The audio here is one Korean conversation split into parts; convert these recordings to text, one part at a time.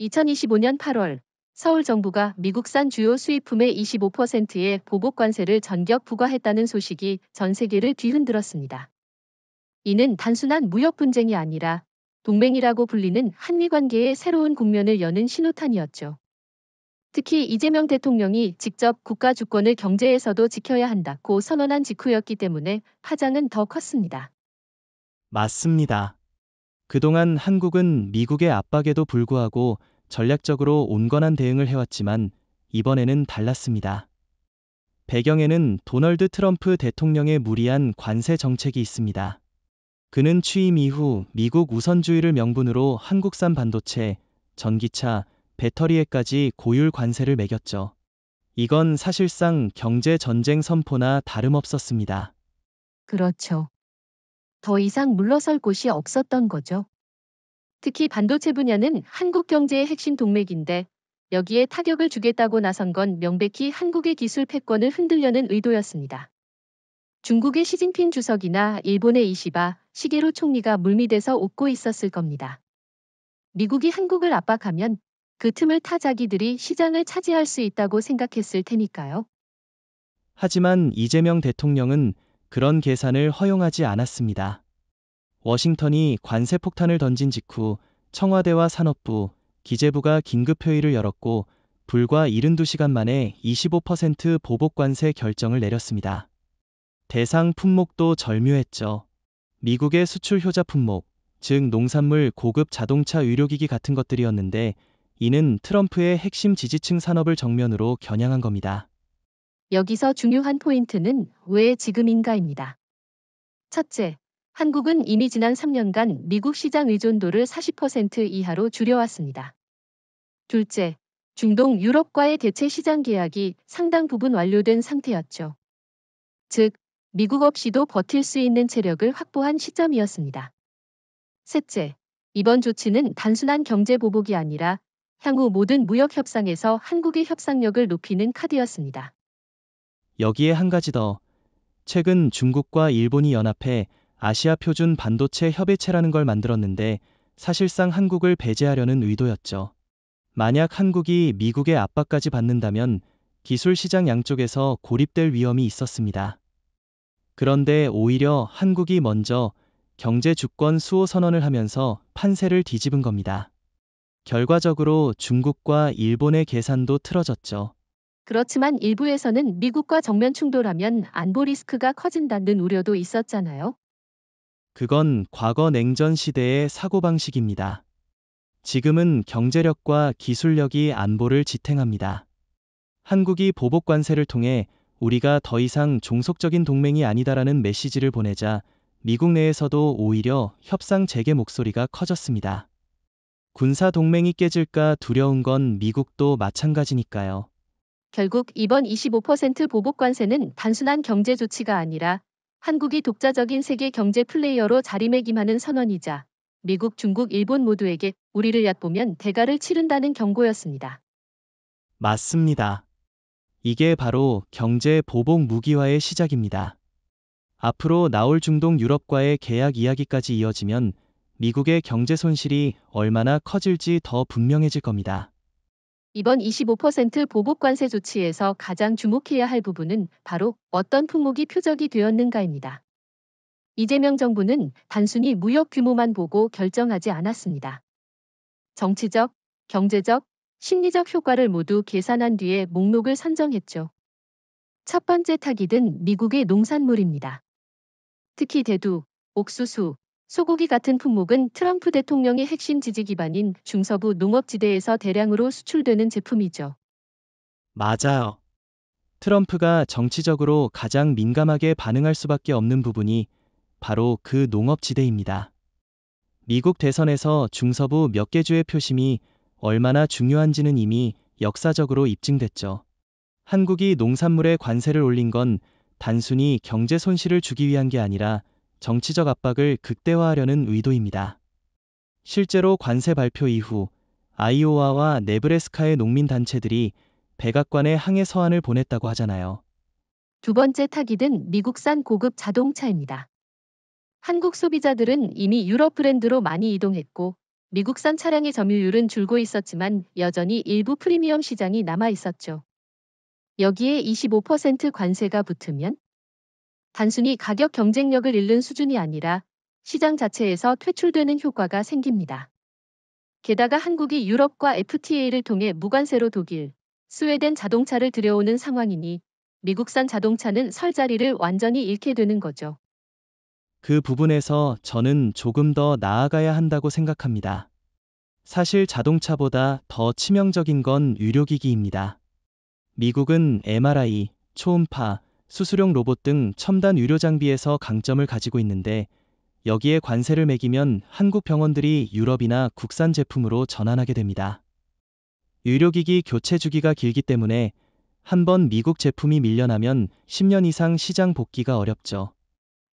2025년 8월 서울 정부가 미국산 주요 수입품의 25%의 보복 관세를 전격 부과했다는 소식이 전 세계를 뒤흔들었습니다. 이는 단순한 무역 분쟁이 아니라 동맹이라고 불리는 한미 관계의 새로운 국면을 여는 신호탄이었죠. 특히 이재명 대통령이 직접 국가 주권을 경제에서도 지켜야 한다고 선언한 직후였기 때문에 파장은 더 컸습니다. 맞습니다. 그동안 한국은 미국의 압박에도 불구하고 전략적으로 온건한 대응을 해왔지만 이번에는 달랐습니다. 배경에는 도널드 트럼프 대통령의 무리한 관세 정책이 있습니다. 그는 취임 이후 미국 우선주의를 명분으로 한국산 반도체, 전기차, 배터리에까지 고율 관세를 매겼죠. 이건 사실상 경제 전쟁 선포나 다름없었습니다. 그렇죠. 더 이상 물러설 곳이 없었던 거죠. 특히 반도체 분야는 한국 경제의 핵심 동맥인데 여기에 타격을 주겠다고 나선 건 명백히 한국의 기술 패권을 흔들려는 의도였습니다. 중국의 시진핑 주석이나 일본의 이시바, 시게루 총리가 물밑에서 웃고 있었을 겁니다. 미국이 한국을 압박하면 그 틈을 타 자기들이 시장을 차지할 수 있다고 생각했을 테니까요. 하지만 이재명 대통령은 그런 계산을 허용하지 않았습니다. 워싱턴이 관세 폭탄을 던진 직후 청와대와 산업부, 기재부가 긴급회의를 열었고 불과 72시간 만에 25% 보복 관세 결정을 내렸습니다. 대상 품목도 절묘했죠. 미국의 수출 효자 품목, 즉 농산물, 고급 자동차, 의료기기 같은 것들이었는데 이는 트럼프의 핵심 지지층 산업을 정면으로 겨냥한 겁니다. 여기서 중요한 포인트는 왜 지금인가입니다. 첫째, 한국은 이미 지난 3년간 미국 시장 의존도를 40% 이하로 줄여왔습니다. 둘째, 중동 유럽과의 대체 시장 계약이 상당 부분 완료된 상태였죠. 즉, 미국 없이도 버틸 수 있는 체력을 확보한 시점이었습니다. 셋째, 이번 조치는 단순한 경제 보복이 아니라 향후 모든 무역 협상에서 한국의 협상력을 높이는 카드였습니다. 여기에 한 가지 더. 최근 중국과 일본이 연합해 아시아 표준 반도체 협의체라는 걸 만들었는데 사실상 한국을 배제하려는 의도였죠. 만약 한국이 미국의 압박까지 받는다면 기술 시장 양쪽에서 고립될 위험이 있었습니다. 그런데 오히려 한국이 먼저 경제 주권 수호 선언을 하면서 판세를 뒤집은 겁니다. 결과적으로 중국과 일본의 계산도 틀어졌죠. 그렇지만 일부에서는 미국과 정면 충돌하면 안보 리스크가 커진다는 우려도 있었잖아요. 그건 과거 냉전 시대의 사고방식입니다. 지금은 경제력과 기술력이 안보를 지탱합니다. 한국이 보복 관세를 통해 우리가 더 이상 종속적인 동맹이 아니다라는 메시지를 보내자 미국 내에서도 오히려 협상 재개 목소리가 커졌습니다. 군사 동맹이 깨질까 두려운 건 미국도 마찬가지니까요. 결국 이번 25% 보복 관세는 단순한 경제 조치가 아니라 한국이 독자적인 세계 경제 플레이어로 자리매김하는 선언이자 미국, 중국, 일본 모두에게 우리를 얕보면 대가를 치른다는 경고였습니다. 맞습니다. 이게 바로 경제 보복 무기화의 시작입니다. 앞으로 나올 중동 유럽과의 계약 이야기까지 이어지면 미국의 경제 손실이 얼마나 커질지 더 분명해질 겁니다. 이번 25% 보복 관세 조치에서 가장 주목해야 할 부분은 바로 어떤 품목이 표적이 되었는가입니다. 이재명 정부는 단순히 무역 규모만 보고 결정하지 않았습니다. 정치적, 경제적, 심리적 효과를 모두 계산한 뒤에 목록을 선정했죠. 첫 번째 타깃은 미국의 농산물입니다. 특히 대두, 옥수수, 소고기 같은 품목은 트럼프 대통령의 핵심 지지 기반인 중서부 농업지대에서 대량으로 수출되는 제품이죠. 맞아요. 트럼프가 정치적으로 가장 민감하게 반응할 수밖에 없는 부분이 바로 그 농업지대입니다. 미국 대선에서 중서부 몇 개 주의 표심이 얼마나 중요한지는 이미 역사적으로 입증됐죠. 한국이 농산물에 관세를 올린 건 단순히 경제 손실을 주기 위한 게 아니라 정치적 압박을 극대화하려는 의도입니다. 실제로 관세 발표 이후 아이오와와 네브래스카의 농민단체들이 백악관에 항해 서한을 보냈다고 하잖아요. 두 번째 타깃은 미국산 고급 자동차입니다. 한국 소비자들은 이미 유럽 브랜드로 많이 이동했고 미국산 차량의 점유율은 줄고 있었지만 여전히 일부 프리미엄 시장이 남아 있었죠. 여기에 25% 관세가 붙으면 단순히 가격 경쟁력을 잃는 수준이 아니라 시장 자체에서 퇴출되는 효과가 생깁니다. 게다가 한국이 유럽과 FTA를 통해 무관세로 독일, 스웨덴 자동차를 들여오는 상황이니 미국산 자동차는 설 자리를 완전히 잃게 되는 거죠. 그 부분에서 저는 조금 더 나아가야 한다고 생각합니다. 사실 자동차보다 더 치명적인 건 의료기기입니다. 미국은 MRI, 초음파, 수술용 로봇 등 첨단 의료 장비에서 강점을 가지고 있는데 여기에 관세를 매기면 한국 병원들이 유럽이나 국산 제품으로 전환하게 됩니다. 의료기기 교체 주기가 길기 때문에 한번 미국 제품이 밀려나면 10년 이상 시장 복귀가 어렵죠.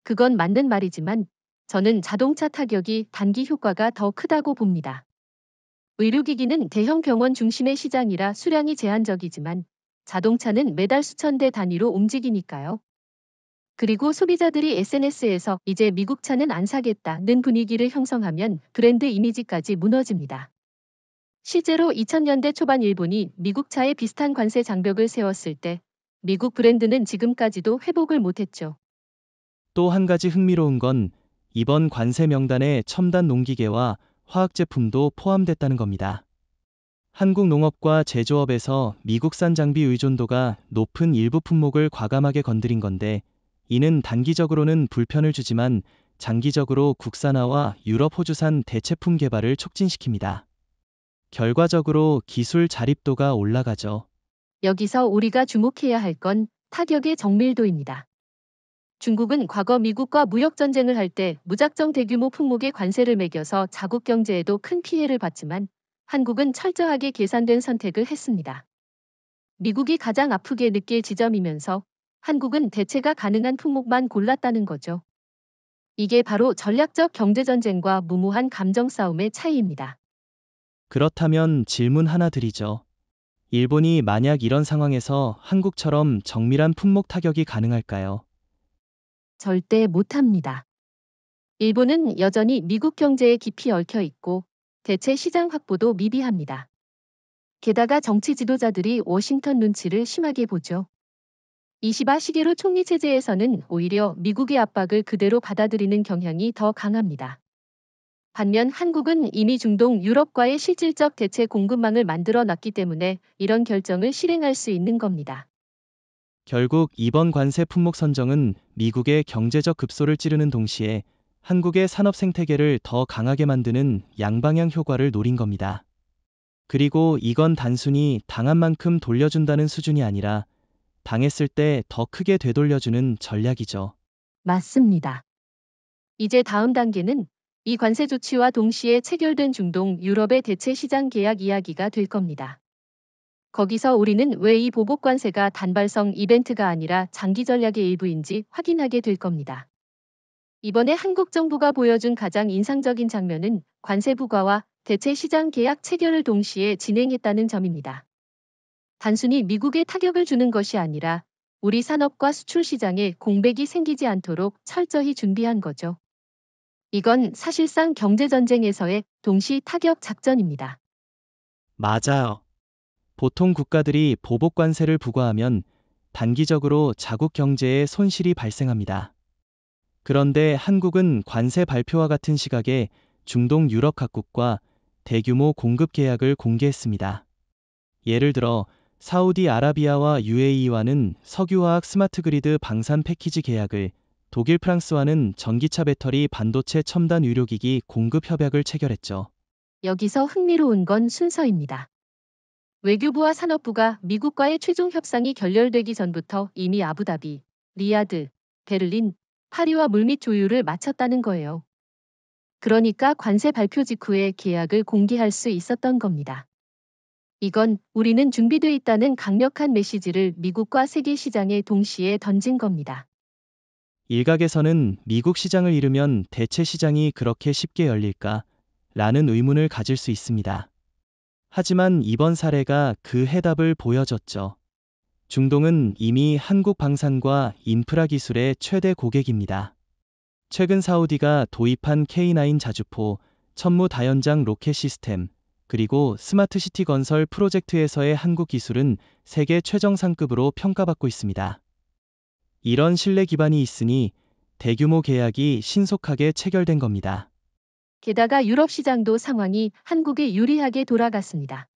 그건 맞는 말이지만 저는 자동차 타격이 단기 효과가 더 크다고 봅니다. 의료기기는 대형 병원 중심의 시장이라 수량이 제한적이지만 자동차는 매달 수천 대 단위로 움직이니까요. 그리고 소비자들이 SNS에서 이제 미국 차는 안 사겠다는 분위기를 형성하면 브랜드 이미지까지 무너집니다. 실제로 2000년대 초반 일본이 미국 차에 비슷한 관세 장벽을 세웠을 때 미국 브랜드는 지금까지도 회복을 못했죠. 또 한 가지 흥미로운 건 이번 관세 명단에 첨단 농기계와 화학제품도 포함됐다는 겁니다. 한국 농업과 제조업에서 미국산 장비 의존도가 높은 일부 품목을 과감하게 건드린 건데 이는 단기적으로는 불편을 주지만 장기적으로 국산화와 유럽 호주산 대체품 개발을 촉진시킵니다. 결과적으로 기술 자립도가 올라가죠. 여기서 우리가 주목해야 할 건 타격의 정밀도입니다. 중국은 과거 미국과 무역 전쟁을 할 때 무작정 대규모 품목에 관세를 매겨서 자국 경제에도 큰 피해를 봤지만 한국은 철저하게 계산된 선택을 했습니다. 미국이 가장 아프게 느낄 지점이면서 한국은 대체가 가능한 품목만 골랐다는 거죠. 이게 바로 전략적 경제전쟁과 무모한 감정 싸움의 차이입니다. 그렇다면 질문 하나 드리죠. 일본이 만약 이런 상황에서 한국처럼 정밀한 품목 타격이 가능할까요? 절대 못합니다. 일본은 여전히 미국 경제에 깊이 얽혀 있고 대체 시장 확보도 미비합니다. 게다가 정치 지도자들이 워싱턴 눈치를 심하게 보죠. 이시바 시게루 총리 체제에서는 오히려 미국의 압박을 그대로 받아들이는 경향이 더 강합니다. 반면 한국은 이미 중동 유럽과의 실질적 대체 공급망을 만들어 놨기 때문에 이런 결정을 실행할 수 있는 겁니다. 결국 이번 관세 품목 선정은 미국의 경제적 급소를 찌르는 동시에 한국의 산업 생태계를 더 강하게 만드는 양방향 효과를 노린 겁니다. 그리고 이건 단순히 당한 만큼 돌려준다는 수준이 아니라 당했을 때 더 크게 되돌려주는 전략이죠. 맞습니다. 이제 다음 단계는 이 관세 조치와 동시에 체결된 중동, 유럽의 대체 시장 계약 이야기가 될 겁니다. 거기서 우리는 왜 이 보복 관세가 단발성 이벤트가 아니라 장기 전략의 일부인지 확인하게 될 겁니다. 이번에 한국 정부가 보여준 가장 인상적인 장면은 관세 부과와 대체 시장 계약 체결을 동시에 진행했다는 점입니다. 단순히 미국에 타격을 주는 것이 아니라 우리 산업과 수출 시장에 공백이 생기지 않도록 철저히 준비한 거죠. 이건 사실상 경제전쟁에서의 동시 타격 작전입니다. 맞아요. 보통 국가들이 보복 관세를 부과하면 단기적으로 자국 경제에 손실이 발생합니다. 그런데 한국은 관세 발표와 같은 시각에 중동 유럽 각국과 대규모 공급 계약을 공개했습니다. 예를 들어 사우디아라비아와 UAE와는 석유화학 스마트 그리드 방산 패키지 계약을, 독일 프랑스와는 전기차 배터리 반도체 첨단 의료기기 공급 협약을 체결했죠. 여기서 흥미로운 건 순서입니다. 외교부와 산업부가 미국과의 최종 협상이 결렬되기 전부터 이미 아부다비, 리야드, 베를린, 파리와 물밑 조율을 마쳤다는 거예요. 그러니까 관세 발표 직후에 계약을 공개할 수 있었던 겁니다. 이건 우리는 준비돼 있다는 강력한 메시지를 미국과 세계 시장에 동시에 던진 겁니다. 일각에서는 미국 시장을 잃으면 대체 시장이 그렇게 쉽게 열릴까? 라는 의문을 가질 수 있습니다. 하지만 이번 사례가 그 해답을 보여줬죠. 중동은 이미 한국 방산과 인프라 기술의 최대 고객입니다. 최근 사우디가 도입한 K9 자주포, 천무 다연장 로켓 시스템, 그리고 스마트시티 건설 프로젝트에서의 한국 기술은 세계 최정상급으로 평가받고 있습니다. 이런 신뢰 기반이 있으니 대규모 계약이 신속하게 체결된 겁니다. 게다가 유럽 시장도 상황이 한국에 유리하게 돌아갔습니다.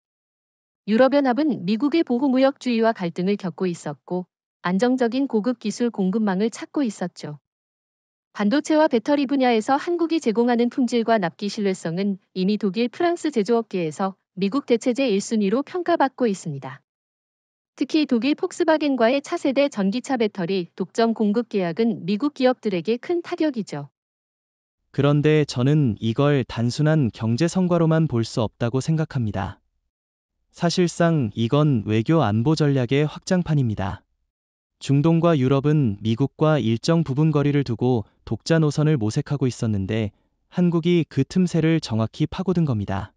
유럽연합은 미국의 보호무역주의와 갈등을 겪고 있었고 안정적인 고급 기술 공급망을 찾고 있었죠. 반도체와 배터리 분야에서 한국이 제공하는 품질과 납기 신뢰성은 이미 독일, 프랑스 제조업계에서 미국 대체제 1순위로 평가받고 있습니다. 특히 독일 폭스바겐과의 차세대 전기차 배터리 독점 공급 계약은 미국 기업들에게 큰 타격이죠. 그런데 저는 이걸 단순한 경제 성과로만 볼 수 없다고 생각합니다. 사실상 이건 외교 안보 전략의 확장판입니다. 중동과 유럽은 미국과 일정 부분 거리를 두고 독자 노선을 모색하고 있었는데 한국이 그 틈새를 정확히 파고든 겁니다.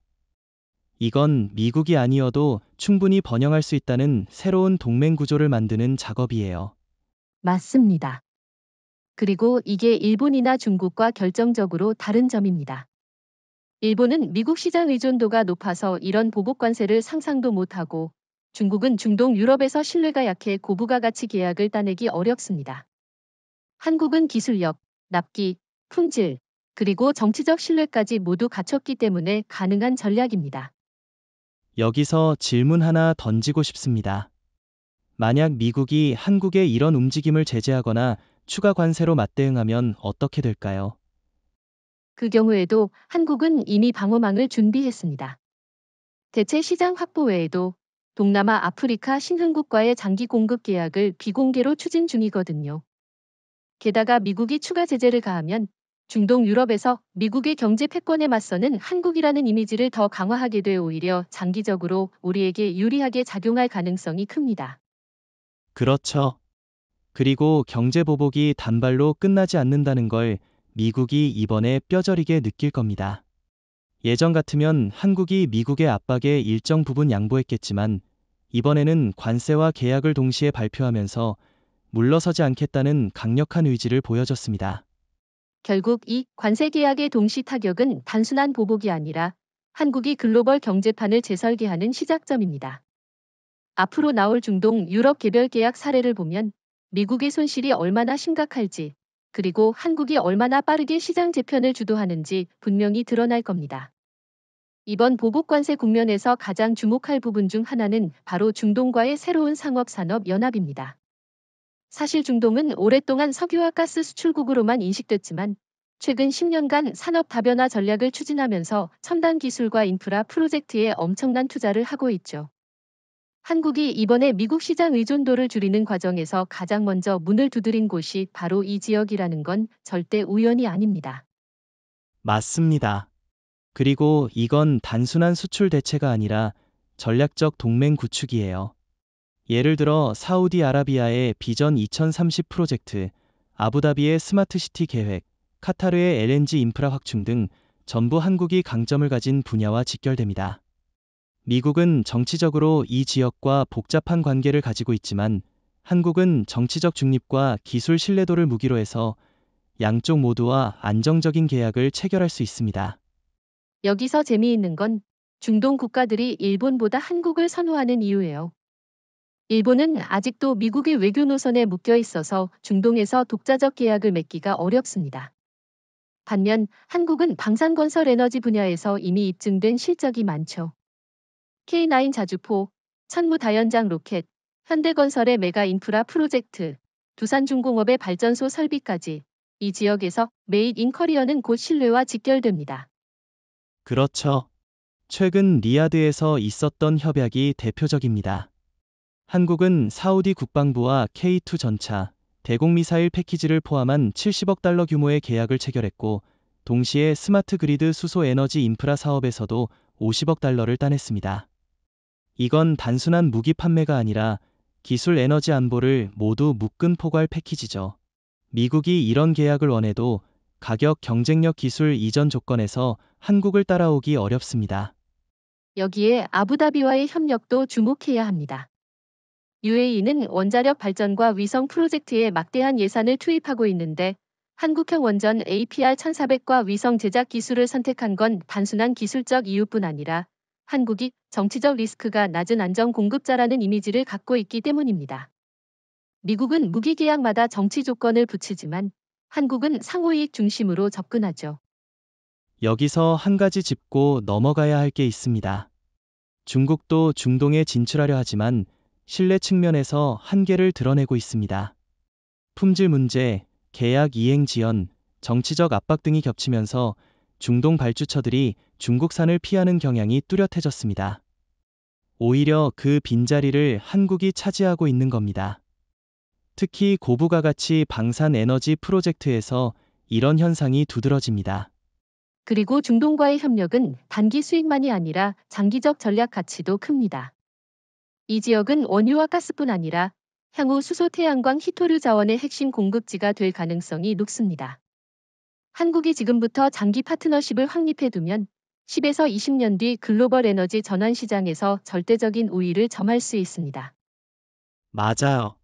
이건 미국이 아니어도 충분히 번영할 수 있다는 새로운 동맹 구조를 만드는 작업이에요. 맞습니다. 그리고 이게 일본이나 중국과 결정적으로 다른 점입니다. 일본은 미국 시장 의존도가 높아서 이런 보복 관세를 상상도 못하고 중국은 중동 유럽에서 신뢰가 약해 고부가 가치 계약을 따내기 어렵습니다. 한국은 기술력, 납기, 품질, 그리고 정치적 신뢰까지 모두 갖췄기 때문에 가능한 전략입니다. 여기서 질문 하나 던지고 싶습니다. 만약 미국이 한국의 이런 움직임을 제재하거나 추가 관세로 맞대응하면 어떻게 될까요? 그 경우에도 한국은 이미 방어망을 준비했습니다. 대체 시장 확보 외에도 동남아, 아프리카 신흥국과의 장기 공급 계약을 비공개로 추진 중이거든요. 게다가 미국이 추가 제재를 가하면 중동 유럽에서 미국의 경제 패권에 맞서는 한국이라는 이미지를 더 강화하게 돼 오히려 장기적으로 우리에게 유리하게 작용할 가능성이 큽니다. 그렇죠. 그리고 경제 보복이 단발로 끝나지 않는다는 걸 미국이 이번에 뼈저리게 느낄 겁니다. 예전 같으면 한국이 미국의 압박에 일정 부분 양보했겠지만 이번에는 관세와 계약을 동시에 발표하면서 물러서지 않겠다는 강력한 의지를 보여줬습니다. 결국 이 관세 계약의 동시 타격은 단순한 보복이 아니라 한국이 글로벌 경제판을 재설계하는 시작점입니다. 앞으로 나올 중동, 유럽 개별 계약 사례를 보면 미국의 손실이 얼마나 심각할지, 그리고 한국이 얼마나 빠르게 시장 재편을 주도하는지 분명히 드러날 겁니다. 이번 보복 관세 국면에서 가장 주목할 부분 중 하나는 바로 중동과의 새로운 상업산업 연합입니다. 사실 중동은 오랫동안 석유와 가스 수출국으로만 인식됐지만 최근 10년간 산업 다변화 전략을 추진하면서 첨단 기술과 인프라 프로젝트에 엄청난 투자를 하고 있죠. 한국이 이번에 미국 시장 의존도를 줄이는 과정에서 가장 먼저 문을 두드린 곳이 바로 이 지역이라는 건 절대 우연이 아닙니다. 맞습니다. 그리고 이건 단순한 수출 대체가 아니라 전략적 동맹 구축이에요. 예를 들어 사우디아라비아의 비전 2030 프로젝트, 아부다비의 스마트시티 계획, 카타르의 LNG 인프라 확충 등 전부 한국이 강점을 가진 분야와 직결됩니다. 미국은 정치적으로 이 지역과 복잡한 관계를 가지고 있지만 한국은 정치적 중립과 기술 신뢰도를 무기로 해서 양쪽 모두와 안정적인 계약을 체결할 수 있습니다. 여기서 재미있는 건 중동 국가들이 일본보다 한국을 선호하는 이유예요. 일본은 아직도 미국의 외교 노선에 묶여 있어서 중동에서 독자적 계약을 맺기가 어렵습니다. 반면 한국은 방산건설 에너지 분야에서 이미 입증된 실적이 많죠. K9 자주포, 천무 다연장 로켓, 현대건설의 메가 인프라 프로젝트, 두산중공업의 발전소 설비까지 이 지역에서 메이드 인 커리어는 곧 신뢰와 직결됩니다. 그렇죠. 최근 리야드에서 있었던 협약이 대표적입니다. 한국은 사우디 국방부와 K2 전차, 대공미사일 패키지를 포함한 70억 달러 규모의 계약을 체결했고 동시에 스마트 그리드 수소 에너지 인프라 사업에서도 50억 달러를 따냈습니다. 이건 단순한 무기 판매가 아니라 기술 에너지 안보를 모두 묶은 포괄 패키지죠. 미국이 이런 계약을 원해도 가격 경쟁력 기술 이전 조건에서 한국을 따라오기 어렵습니다. 여기에 아부다비와의 협력도 주목해야 합니다. UAE는 원자력 발전과 위성 프로젝트에 막대한 예산을 투입하고 있는데 한국형 원전 APR-1400과 위성 제작 기술을 선택한 건 단순한 기술적 이유뿐 아니라 한국이 정치적 리스크가 낮은 안정 공급자라는 이미지를 갖고 있기 때문입니다. 미국은 무기 계약마다 정치 조건을 붙이지만 한국은 상호이익 중심으로 접근하죠. 여기서 한 가지 짚고 넘어가야 할 게 있습니다. 중국도 중동에 진출하려 하지만 신뢰 측면에서 한계를 드러내고 있습니다. 품질 문제, 계약 이행 지연, 정치적 압박 등이 겹치면서 중동 발주처들이 중국산을 피하는 경향이 뚜렷해졌습니다. 오히려 그 빈자리를 한국이 차지하고 있는 겁니다. 특히 고부가 가치 방산 에너지 프로젝트에서 이런 현상이 두드러집니다. 그리고 중동과의 협력은 단기 수익만이 아니라 장기적 전략 가치도 큽니다. 이 지역은 원유와 가스뿐 아니라 향후 수소 태양광 히토류 자원의 핵심 공급지가 될 가능성이 높습니다. 한국이 지금부터 장기 파트너십을 확립해두면 10에서 20년 뒤 글로벌 에너지 전환 시장에서 절대적인 우위를 점할 수 있습니다. 맞아요.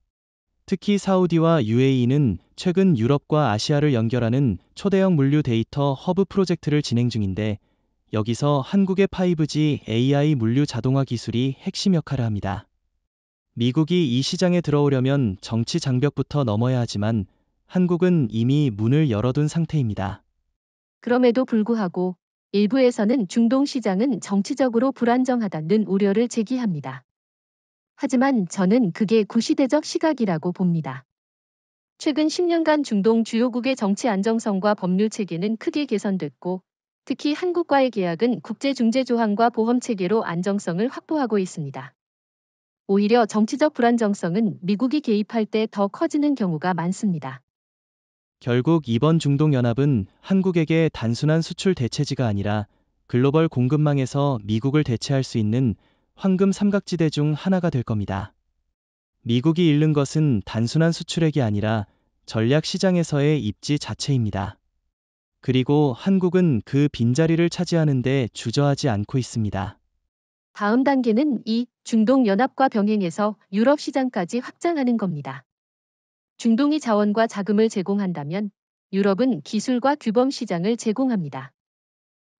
특히 사우디와 UAE는 최근 유럽과 아시아를 연결하는 초대형 물류 데이터 허브 프로젝트를 진행 중인데 여기서 한국의 5G AI 물류 자동화 기술이 핵심 역할을 합니다. 미국이 이 시장에 들어오려면 정치 장벽부터 넘어야 하지만 한국은 이미 문을 열어둔 상태입니다. 그럼에도 불구하고 일부에서는 중동 시장은 정치적으로 불안정하다는 우려를 제기합니다. 하지만 저는 그게 구시대적 시각이라고 봅니다. 최근 10년간 중동 주요국의 정치 안정성과 법률 체계는 크게 개선됐고, 특히 한국과의 계약은 국제중재조항과 보험체계로 안정성을 확보하고 있습니다. 오히려 정치적 불안정성은 미국이 개입할 때 더 커지는 경우가 많습니다. 결국 이번 중동연합은 한국에게 단순한 수출 대체지가 아니라 글로벌 공급망에서 미국을 대체할 수 있는 황금 삼각지대 중 하나가 될 겁니다. 미국이 잃는 것은 단순한 수출액이 아니라 전략 시장에서의 입지 자체입니다. 그리고 한국은 그 빈자리를 차지하는 데 주저하지 않고 있습니다. 다음 단계는 이 중동연합과 병행해서 유럽 시장까지 확장하는 겁니다. 중동이 자원과 자금을 제공한다면 유럽은 기술과 규범 시장을 제공합니다.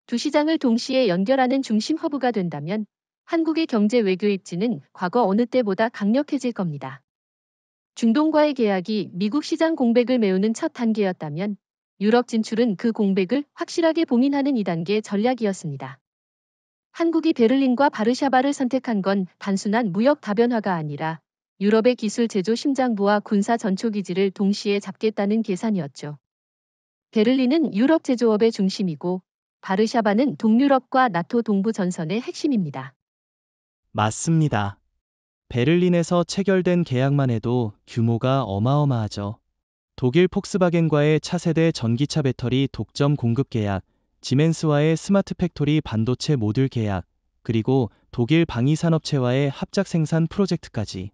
두 시장을 동시에 연결하는 중심 허브가 된다면 한국의 경제 외교 입지는 과거 어느 때보다 강력해질 겁니다. 중동과의 계약이 미국 시장 공백을 메우는 첫 단계였다면 유럽 진출은 그 공백을 확실하게 봉인하는 2단계 전략이었습니다. 한국이 베를린과 바르샤바를 선택한 건 단순한 무역 다변화가 아니라 유럽의 기술 제조 심장부와 군사 전초기지를 동시에 잡겠다는 계산이었죠. 베를린은 유럽 제조업의 중심이고 바르샤바는 동유럽과 나토 동부 전선의 핵심입니다. 맞습니다. 베를린에서 체결된 계약만 해도 규모가 어마어마하죠. 독일 폭스바겐과의 차세대 전기차 배터리 독점 공급 계약, 지멘스와의 스마트 팩토리 반도체 모듈 계약, 그리고 독일 방위산업체와의 합작 생산 프로젝트까지.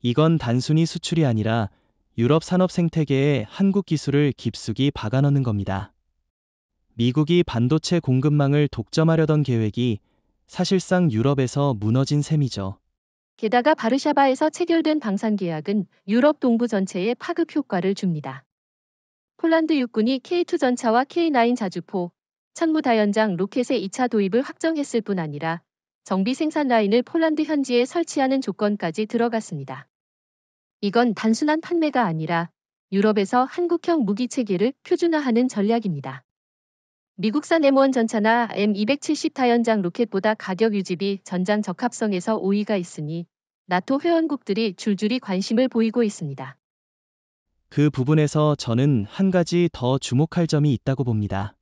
이건 단순히 수출이 아니라 유럽 산업 생태계에 한국 기술을 깊숙이 박아넣는 겁니다. 미국이 반도체 공급망을 독점하려던 계획이 사실상 유럽에서 무너진 셈이죠. 게다가 바르샤바에서 체결된 방산 계약은 유럽 동부 전체에 파급 효과를 줍니다. 폴란드 육군이 K2 전차와 K9 자주포, 천무다연장 로켓의 2차 도입을 확정했을 뿐 아니라 정비 생산 라인을 폴란드 현지에 설치하는 조건까지 들어갔습니다. 이건 단순한 판매가 아니라 유럽에서 한국형 무기 체계를 표준화하는 전략입니다. 미국산 M1 전차나 M270 다연장 로켓보다 가격 유지비 전장 적합성에서 우위가 있으니 나토 회원국들이 줄줄이 관심을 보이고 있습니다. 그 부분에서 저는 한 가지 더 주목할 점이 있다고 봅니다.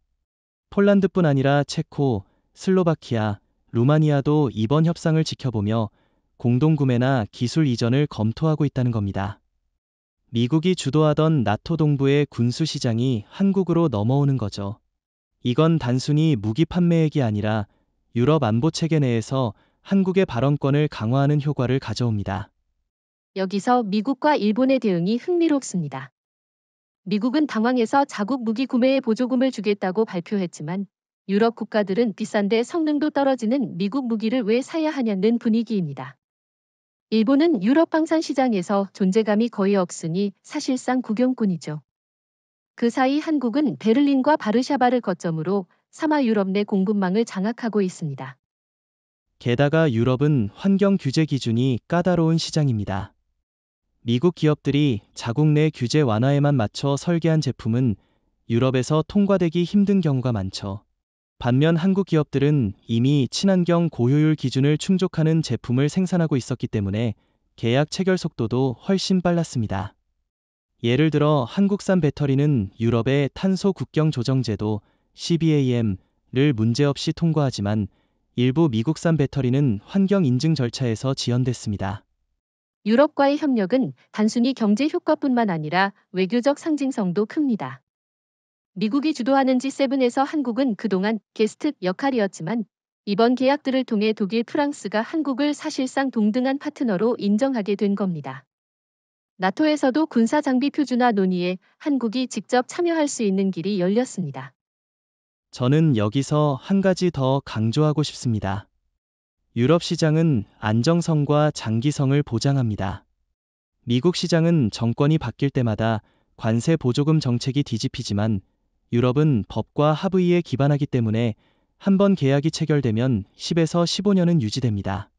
폴란드뿐 아니라 체코, 슬로바키아, 루마니아도 이번 협상을 지켜보며 공동구매나 기술 이전을 검토하고 있다는 겁니다. 미국이 주도하던 나토 동부의 군수 시장이 한국으로 넘어오는 거죠. 이건 단순히 무기 판매액이 아니라 유럽 안보 체계 내에서 한국의 발언권을 강화하는 효과를 가져옵니다. 여기서 미국과 일본의 대응이 흥미롭습니다. 미국은 당황해서 자국 무기 구매에 보조금을 주겠다고 발표했지만 유럽 국가들은 비싼데 성능도 떨어지는 미국 무기를 왜 사야 하냐는 분위기입니다. 일본은 유럽 방산 시장에서 존재감이 거의 없으니 사실상 구경꾼이죠. 그 사이 한국은 베를린과 바르샤바를 거점으로 삼아 유럽 내 공급망을 장악하고 있습니다. 게다가 유럽은 환경 규제 기준이 까다로운 시장입니다. 미국 기업들이 자국 내 규제 완화에만 맞춰 설계한 제품은 유럽에서 통과되기 힘든 경우가 많죠. 반면 한국 기업들은 이미 친환경 고효율 기준을 충족하는 제품을 생산하고 있었기 때문에 계약 체결 속도도 훨씬 빨랐습니다. 예를 들어 한국산 배터리는 유럽의 탄소 국경 조정 제도 CBAM을 문제없이 통과하지만 일부 미국산 배터리는 환경 인증 절차에서 지연됐습니다. 유럽과의 협력은 단순히 경제 효과뿐만 아니라 외교적 상징성도 큽니다. 미국이 주도하는 G7에서 한국은 그동안 게스트 역할이었지만 이번 계약들을 통해 독일, 프랑스가 한국을 사실상 동등한 파트너로 인정하게 된 겁니다. 나토에서도 군사 장비 표준화 논의에 한국이 직접 참여할 수 있는 길이 열렸습니다. 저는 여기서 한 가지 더 강조하고 싶습니다. 유럽 시장은 안정성과 장기성을 보장합니다. 미국 시장은 정권이 바뀔 때마다 관세 보조금 정책이 뒤집히지만 유럽은 법과 합의에 기반하기 때문에 한번 계약이 체결되면 10에서 15년은 유지됩니다.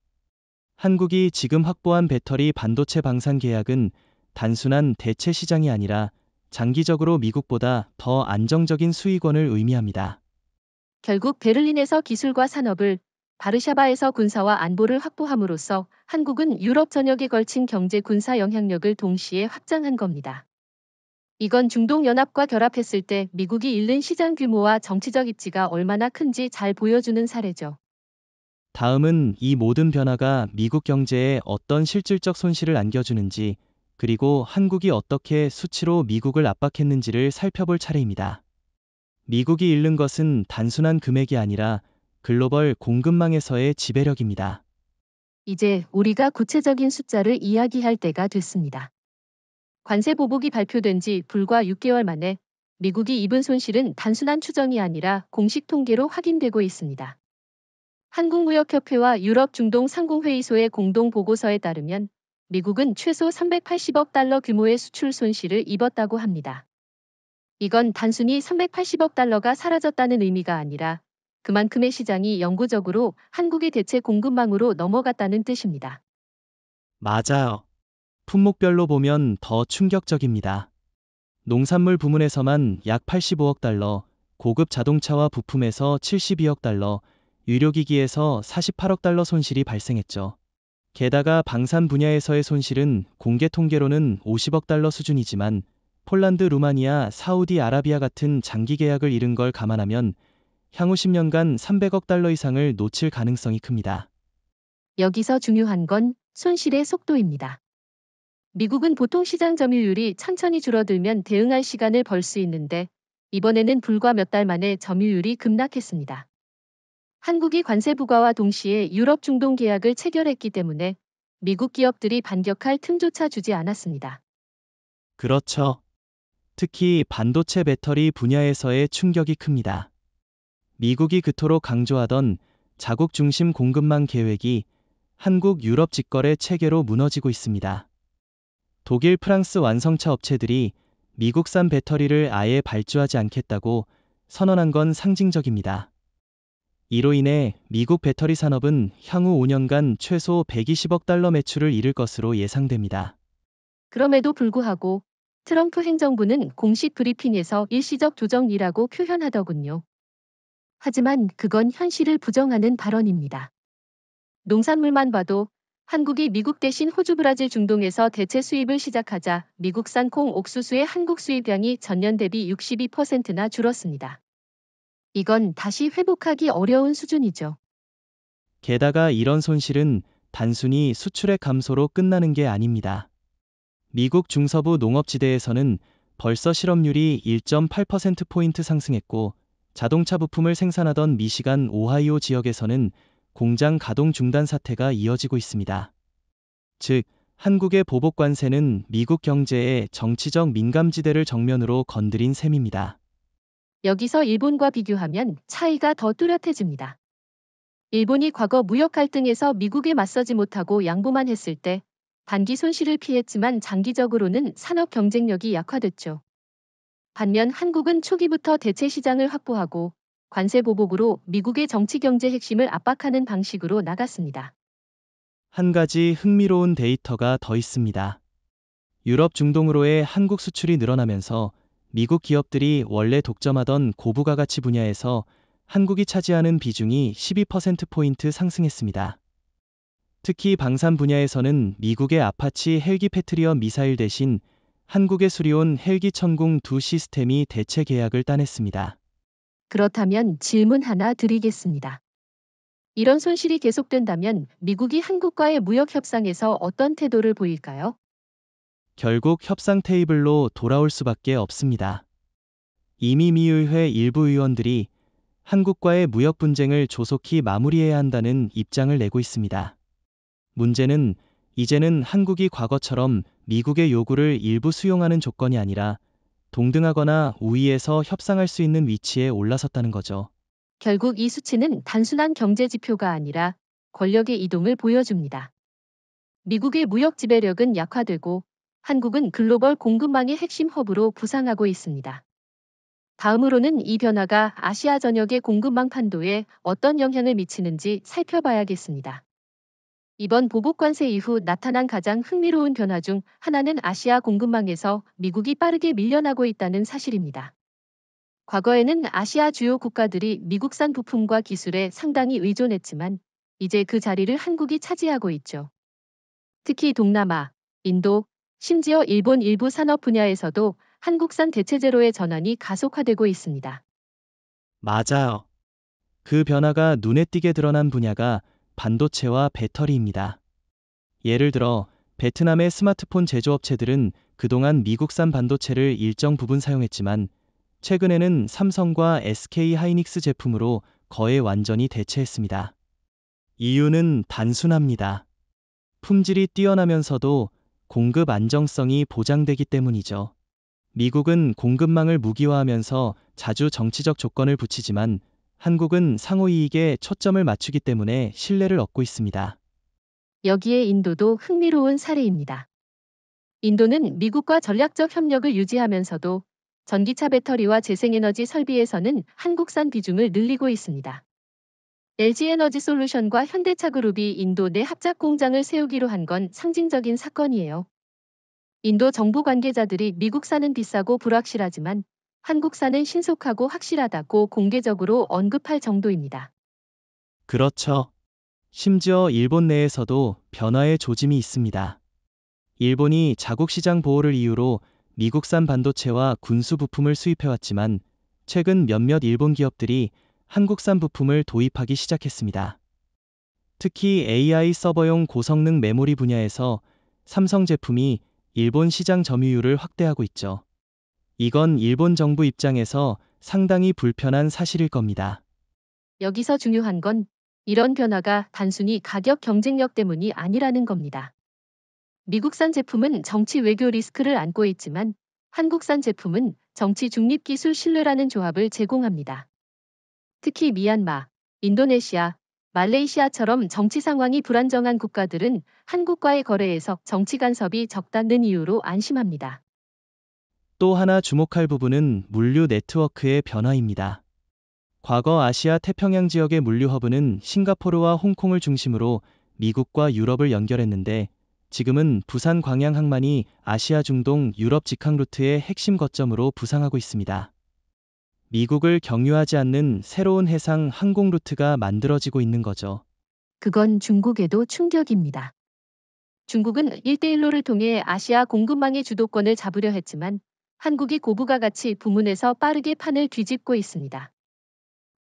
한국이 지금 확보한 배터리 반도체 방산 계약은 단순한 대체 시장이 아니라 장기적으로 미국보다 더 안정적인 수익원을 의미합니다. 결국 베를린에서 기술과 산업을, 바르샤바에서 군사와 안보를 확보함으로써 한국은 유럽 전역에 걸친 경제 군사 영향력을 동시에 확장한 겁니다. 이건 중동연합과 결합했을 때 미국이 잃는 시장 규모와 정치적 입지가 얼마나 큰지 잘 보여주는 사례죠. 다음은 이 모든 변화가 미국 경제에 어떤 실질적 손실을 안겨주는지, 그리고 한국이 어떻게 수치로 미국을 압박했는지를 살펴볼 차례입니다. 미국이 잃는 것은 단순한 금액이 아니라 글로벌 공급망에서의 지배력입니다. 이제 우리가 구체적인 숫자를 이야기할 때가 됐습니다. 관세 보복이 발표된 지 불과 6개월 만에 미국이 입은 손실은 단순한 추정이 아니라 공식 통계로 확인되고 있습니다. 한국무역협회와 유럽 중동 상공회의소의 공동 보고서에 따르면 미국은 최소 380억 달러 규모의 수출 손실을 입었다고 합니다. 이건 단순히 380억 달러가 사라졌다는 의미가 아니라 그만큼의 시장이 영구적으로 한국의 대체 공급망으로 넘어갔다는 뜻입니다. 맞아요. 품목별로 보면 더 충격적입니다. 농산물 부문에서만 약 85억 달러, 고급 자동차와 부품에서 72억 달러, 의료기기에서 48억 달러 손실이 발생했죠. 게다가 방산 분야에서의 손실은 공개 통계로는 50억 달러 수준이지만 폴란드, 루마니아, 사우디아라비아 같은 장기 계약을 잃은 걸 감안하면 향후 10년간 300억 달러 이상을 놓칠 가능성이 큽니다. 여기서 중요한 건 손실의 속도입니다. 미국은 보통 시장 점유율이 천천히 줄어들면 대응할 시간을 벌 수 있는데 이번에는 불과 몇 달 만에 점유율이 급락했습니다. 한국이 관세 부과와 동시에 유럽 중동 계약을 체결했기 때문에 미국 기업들이 반격할 틈조차 주지 않았습니다. 그렇죠. 특히 반도체 배터리 분야에서의 충격이 큽니다. 미국이 그토록 강조하던 자국 중심 공급망 계획이 한국 유럽 직거래 체계로 무너지고 있습니다. 독일, 프랑스 완성차 업체들이 미국산 배터리를 아예 발주하지 않겠다고 선언한 건 상징적입니다. 이로 인해 미국 배터리 산업은 향후 5년간 최소 120억 달러 매출을 잃을 것으로 예상됩니다. 그럼에도 불구하고 트럼프 행정부는 공식 브리핑에서 일시적 조정이라고 표현하더군요. 하지만 그건 현실을 부정하는 발언입니다. 농산물만 봐도 한국이 미국 대신 호주, 브라질, 중동에서 대체 수입을 시작하자 미국산 콩, 옥수수의 한국 수입량이 전년 대비 62%나 줄었습니다. 이건 다시 회복하기 어려운 수준이죠. 게다가 이런 손실은 단순히 수출의 감소로 끝나는 게 아닙니다. 미국 중서부 농업지대에서는 벌써 실업률이 1.8%포인트 상승했고 자동차 부품을 생산하던 미시간, 오하이오 지역에서는 공장 가동 중단 사태가 이어지고 있습니다. 즉, 한국의 보복 관세는 미국 경제의 정치적 민감지대를 정면으로 건드린 셈입니다. 여기서 일본과 비교하면 차이가 더 뚜렷해집니다. 일본이 과거 무역 갈등에서 미국에 맞서지 못하고 양보만 했을 때 단기 손실을 피했지만 장기적으로는 산업 경쟁력이 약화됐죠. 반면 한국은 초기부터 대체 시장을 확보하고 관세 보복으로 미국의 정치 경제 핵심을 압박하는 방식으로 나갔습니다. 한 가지 흥미로운 데이터가 더 있습니다. 유럽 중동으로의 한국 수출이 늘어나면서 미국 기업들이 원래 독점하던 고부가가치 분야에서 한국이 차지하는 비중이 12%포인트 상승했습니다. 특히 방산 분야에서는 미국의 아파치 헬기 패트리어 미사일 대신 한국의 수리온 헬기 천궁 2 시스템이 대체 계약을 따냈습니다. 그렇다면 질문 하나 드리겠습니다. 이런 손실이 계속된다면 미국이 한국과의 무역 협상에서 어떤 태도를 보일까요? 결국 협상 테이블로 돌아올 수밖에 없습니다. 이미 미 의회 일부 의원들이 한국과의 무역 분쟁을 조속히 마무리해야 한다는 입장을 내고 있습니다. 문제는 이제는 한국이 과거처럼 미국의 요구를 일부 수용하는 조건이 아니라 동등하거나 우위에서 협상할 수 있는 위치에 올라섰다는 거죠. 결국 이 수치는 단순한 경제 지표가 아니라 권력의 이동을 보여줍니다. 미국의 무역 지배력은 약화되고 한국은 글로벌 공급망의 핵심 허브로 부상하고 있습니다. 다음으로는 이 변화가 아시아 전역의 공급망 판도에 어떤 영향을 미치는지 살펴봐야겠습니다. 이번 보복 관세 이후 나타난 가장 흥미로운 변화 중 하나는 아시아 공급망에서 미국이 빠르게 밀려나고 있다는 사실입니다. 과거에는 아시아 주요 국가들이 미국산 부품과 기술에 상당히 의존했지만 이제 그 자리를 한국이 차지하고 있죠. 특히 동남아, 인도, 심지어 일본 일부 산업 분야에서도 한국산 대체제로의 전환이 가속화되고 있습니다. 맞아요. 그 변화가 눈에 띄게 드러난 분야가 반도체와 배터리입니다. 예를 들어 베트남의 스마트폰 제조업체들은 그동안 미국산 반도체를 일정 부분 사용했지만 최근에는 삼성과 SK 하이닉스 제품으로 거의 완전히 대체했습니다. 이유는 단순합니다. 품질이 뛰어나면서도 공급 안정성이 보장되기 때문이죠. 미국은 공급망을 무기화하면서 자주 정치적 조건을 붙이지만 한국은 상호이익에 초점을 맞추기 때문에 신뢰를 얻고 있습니다. 여기에 인도도 흥미로운 사례입니다. 인도는 미국과 전략적 협력을 유지하면서도 전기차 배터리와 재생에너지 설비에서는 한국산 비중을 늘리고 있습니다. LG에너지솔루션과 현대차그룹이 인도 내 합작 공장을 세우기로 한 건 상징적인 사건이에요. 인도 정부 관계자들이 미국산은 비싸고 불확실하지만 한국산은 신속하고 확실하다고 공개적으로 언급할 정도입니다. 그렇죠. 심지어 일본 내에서도 변화의 조짐이 있습니다. 일본이 자국 시장 보호를 이유로 미국산 반도체와 군수 부품을 수입해왔지만 최근 몇몇 일본 기업들이 한국산 부품을 도입하기 시작했습니다. 특히 AI 서버용 고성능 메모리 분야에서 삼성 제품이 일본 시장 점유율을 확대하고 있죠. 이건 일본 정부 입장에서 상당히 불편한 사실일 겁니다. 여기서 중요한 건 이런 변화가 단순히 가격 경쟁력 때문이 아니라는 겁니다. 미국산 제품은 정치 외교 리스크를 안고 있지만 한국산 제품은 정치 중립 기술 신뢰라는 조합을 제공합니다. 특히 미얀마, 인도네시아, 말레이시아처럼 정치 상황이 불안정한 국가들은 한국과의 거래에서 정치 간섭이 적다는 이유로 안심합니다. 또 하나 주목할 부분은 물류 네트워크의 변화입니다. 과거 아시아 태평양 지역의 물류 허브는 싱가포르와 홍콩을 중심으로 미국과 유럽을 연결했는데 지금은 부산 광양 항만이 아시아 중동 유럽 직항 루트의 핵심 거점으로 부상하고 있습니다. 미국을 경유하지 않는 새로운 해상 항공 루트가 만들어지고 있는 거죠. 그건 중국에도 충격입니다. 중국은 1대1로를 통해 아시아 공급망의 주도권을 잡으려 했지만 한국이 고부가 가치 부문에서 빠르게 판을 뒤집고 있습니다.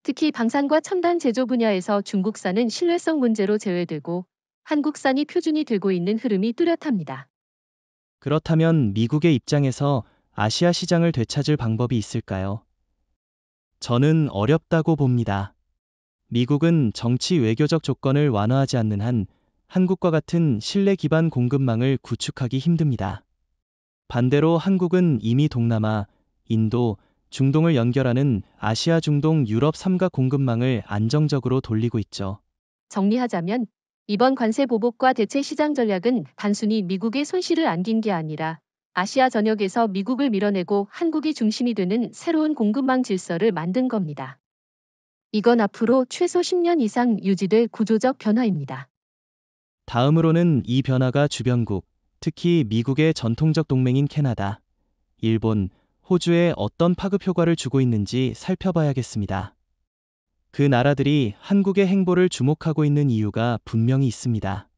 특히 방산과 첨단 제조 분야에서 중국산은 신뢰성 문제로 제외되고 한국산이 표준이 되고 있는 흐름이 뚜렷합니다. 그렇다면 미국의 입장에서 아시아 시장을 되찾을 방법이 있을까요? 저는 어렵다고 봅니다. 미국은 정치 외교적 조건을 완화하지 않는 한 한국과 같은 신뢰 기반 공급망을 구축하기 힘듭니다. 반대로 한국은 이미 동남아, 인도, 중동을 연결하는 아시아 중동 유럽 삼각 공급망을 안정적으로 돌리고 있죠. 정리하자면 이번 관세 보복과 대체 시장 전략은 단순히 미국의 손실을 안긴 게 아니라 아시아 전역에서 미국을 밀어내고 한국이 중심이 되는 새로운 공급망 질서를 만든 겁니다. 이건 앞으로 최소 10년 이상 유지될 구조적 변화입니다. 다음으로는 이 변화가 주변국, 특히 미국의 전통적 동맹인 캐나다, 일본, 호주에 어떤 파급 효과를 주고 있는지 살펴봐야겠습니다. 그 나라들이 한국의 행보를 주목하고 있는 이유가 분명히 있습니다.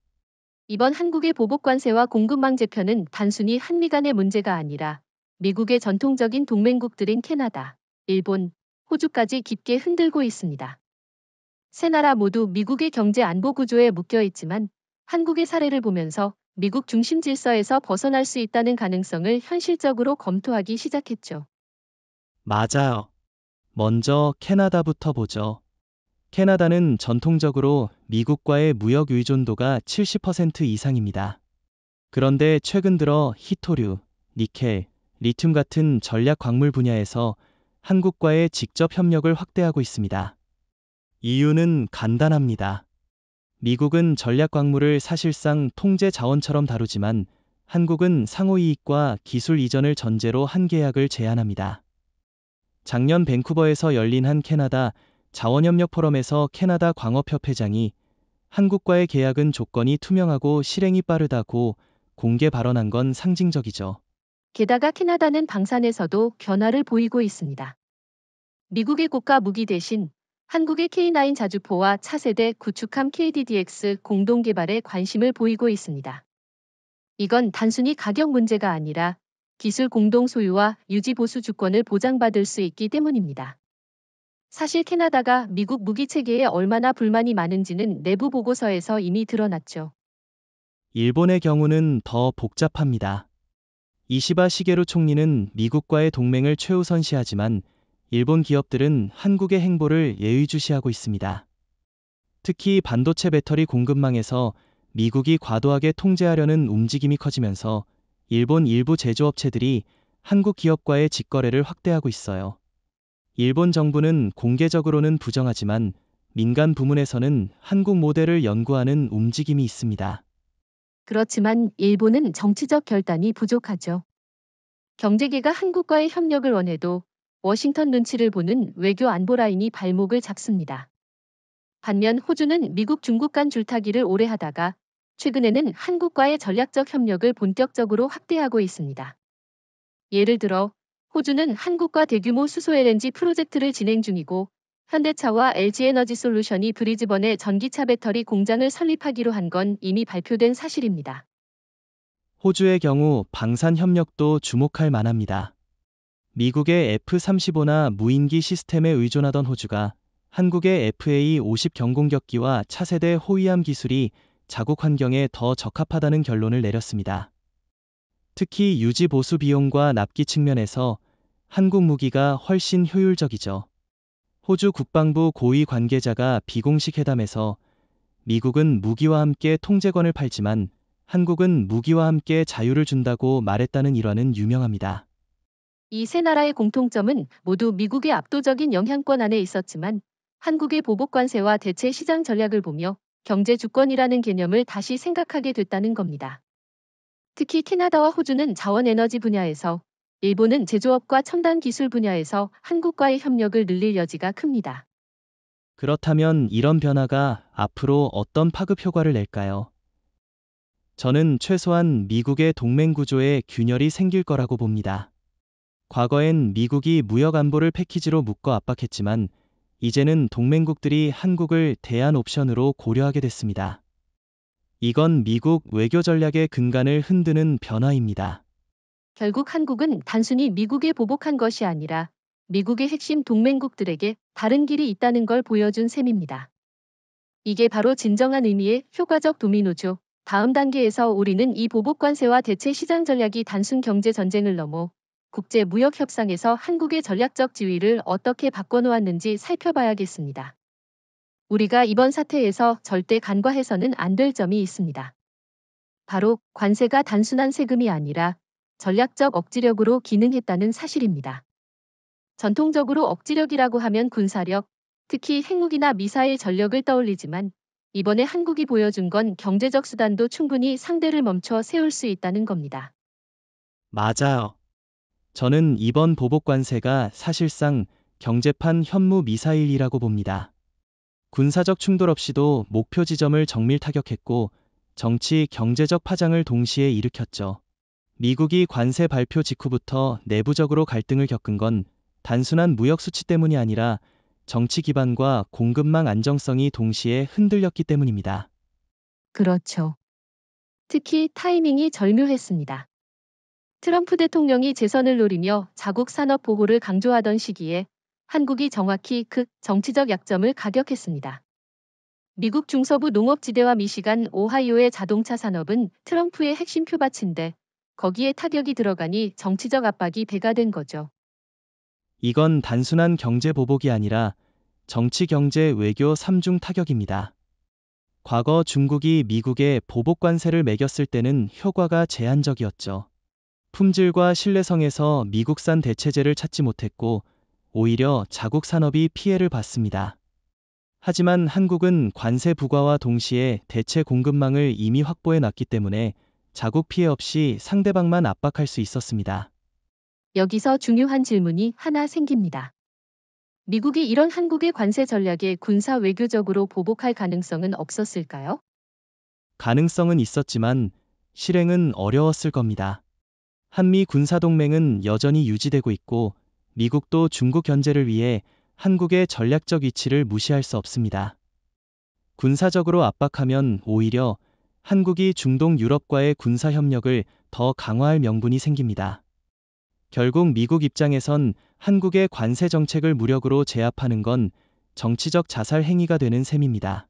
이번 한국의 보복관세와 공급망 재편은 단순히 한미 간의 문제가 아니라 미국의 전통적인 동맹국들인 캐나다, 일본, 호주까지 깊게 흔들고 있습니다. 세 나라 모두 미국의 경제 안보 구조에 묶여 있지만 한국의 사례를 보면서 미국 중심 질서에서 벗어날 수 있다는 가능성을 현실적으로 검토하기 시작했죠. 맞아요. 먼저 캐나다부터 보죠. 캐나다는 전통적으로 미국과의 무역 의존도가 70% 이상입니다. 그런데 최근 들어 히토류, 니켈, 리튬 같은 전략 광물 분야에서 한국과의 직접 협력을 확대하고 있습니다. 이유는 간단합니다. 미국은 전략 광물을 사실상 통제 자원처럼 다루지만 한국은 상호이익과 기술 이전을 전제로 한 계약을 제안합니다. 작년 밴쿠버에서 열린 한 캐나다 자원협력 포럼에서 캐나다 광업협회장이 한국과의 계약은 조건이 투명하고 실행이 빠르다고 공개 발언한 건 상징적이죠. 게다가 캐나다는 방산에서도 변화를 보이고 있습니다. 미국의 고가 무기 대신 한국의 K9 자주포와 차세대 구축함 KDDX 공동 개발에 관심을 보이고 있습니다. 이건 단순히 가격 문제가 아니라 기술 공동 소유와 유지 보수 주권을 보장받을 수 있기 때문입니다. 사실 캐나다가 미국 무기 체계에 얼마나 불만이 많은지는 내부 보고서에서 이미 드러났죠. 일본의 경우는 더 복잡합니다. 이시바 시게루 총리는 미국과의 동맹을 최우선시하지만 일본 기업들은 한국의 행보를 예의주시하고 있습니다. 특히 반도체 배터리 공급망에서 미국이 과도하게 통제하려는 움직임이 커지면서 일본 일부 제조업체들이 한국 기업과의 직거래를 확대하고 있어요. 일본 정부는 공개적으로는 부정하지만 민간 부문에서는 한국 모델을 연구하는 움직임이 있습니다. 그렇지만 일본은 정치적 결단이 부족하죠. 경제계가 한국과의 협력을 원해도 워싱턴 눈치를 보는 외교 안보 라인이 발목을 잡습니다. 반면 호주는 미국 중국 간 줄타기를 오래 하다가 최근에는 한국과의 전략적 협력을 본격적으로 확대하고 있습니다. 예를 들어 호주는 한국과 대규모 수소 LNG 프로젝트를 진행 중이고 현대차와 LG에너지솔루션이 브리즈번에 전기차 배터리 공장을 설립하기로 한 건 이미 발표된 사실입니다. 호주의 경우 방산 협력도 주목할 만합니다. 미국의 F-35나 무인기 시스템에 의존하던 호주가 한국의 FA-50 경공격기와 차세대 호위함 기술이 자국 환경에 더 적합하다는 결론을 내렸습니다. 특히 유지 보수 비용과 납기 측면에서 한국 무기가 훨씬 효율적이죠. 호주 국방부 고위 관계자가 비공식 회담에서 미국은 무기와 함께 통제권을 팔지만 한국은 무기와 함께 자유를 준다고 말했다는 일화는 유명합니다. 이 세 나라의 공통점은 모두 미국의 압도적인 영향권 안에 있었지만 한국의 보복관세와 대체 시장 전략을 보며 경제 주권이라는 개념을 다시 생각하게 됐다는 겁니다. 특히 캐나다와 호주는 자원 에너지 분야에서, 일본은 제조업과 첨단 기술 분야에서 한국과의 협력을 늘릴 여지가 큽니다. 그렇다면 이런 변화가 앞으로 어떤 파급 효과를 낼까요? 저는 최소한 미국의 동맹 구조에 균열이 생길 거라고 봅니다. 과거엔 미국이 무역 안보를 패키지로 묶어 압박했지만 이제는 동맹국들이 한국을 대안 옵션으로 고려하게 됐습니다. 이건 미국 외교 전략의 근간을 흔드는 변화입니다. 결국 한국은 단순히 미국에 보복한 것이 아니라 미국의 핵심 동맹국들에게 다른 길이 있다는 걸 보여준 셈입니다. 이게 바로 진정한 의미의 효과적 도미노죠. 다음 단계에서 우리는 이 보복관세와 대체 시장 전략이 단순 경제 전쟁을 넘어 국제 무역 협상에서 한국의 전략적 지위를 어떻게 바꿔놓았는지 살펴봐야겠습니다. 우리가 이번 사태에서 절대 간과해서는 안 될 점이 있습니다. 바로 관세가 단순한 세금이 아니라 전략적 억지력으로 기능했다는 사실입니다. 전통적으로 억지력이라고 하면 군사력, 특히 핵무기나 미사일 전력을 떠올리지만 이번에 한국이 보여준 건 경제적 수단도 충분히 상대를 멈춰 세울 수 있다는 겁니다. 맞아요. 저는 이번 보복 관세가 사실상 경제판 현무 미사일이라고 봅니다. 군사적 충돌 없이도 목표 지점을 정밀 타격했고 정치, 경제적 파장을 동시에 일으켰죠. 미국이 관세 발표 직후부터 내부적으로 갈등을 겪은 건 단순한 무역 수치 때문이 아니라 정치 기반과 공급망 안정성이 동시에 흔들렸기 때문입니다. 그렇죠. 특히 타이밍이 절묘했습니다. 트럼프 대통령이 재선을 노리며 자국 산업 보호를 강조하던 시기에 한국이 정확히 그 정치적 약점을 가격했습니다. 미국 중서부 농업지대와 미시간, 오하이오의 자동차 산업은 트럼프의 핵심 표밭인데 거기에 타격이 들어가니 정치적 압박이 배가 된 거죠. 이건 단순한 경제 보복이 아니라 정치, 경제, 외교 3중 타격입니다. 과거 중국이 미국에 보복 관세를 매겼을 때는 효과가 제한적이었죠. 품질과 신뢰성에서 미국산 대체제를 찾지 못했고 오히려 자국 산업이 피해를 봤습니다. 하지만 한국은 관세 부과와 동시에 대체 공급망을 이미 확보해 놨기 때문에 자국 피해 없이 상대방만 압박할 수 있었습니다. 여기서 중요한 질문이 하나 생깁니다. 미국이 이런 한국의 관세 전략에 군사 외교적으로 보복할 가능성은 없었을까요? 가능성은 있었지만 실행은 어려웠을 겁니다. 한미 군사동맹은 여전히 유지되고 있고 미국도 중국 견제를 위해 한국의 전략적 위치를 무시할 수 없습니다. 군사적으로 압박하면 오히려 한국이 중동 유럽과의 군사 협력을 더 강화할 명분이 생깁니다. 결국 미국 입장에선 한국의 관세 정책을 무력으로 제압하는 건 정치적 자살 행위가 되는 셈입니다.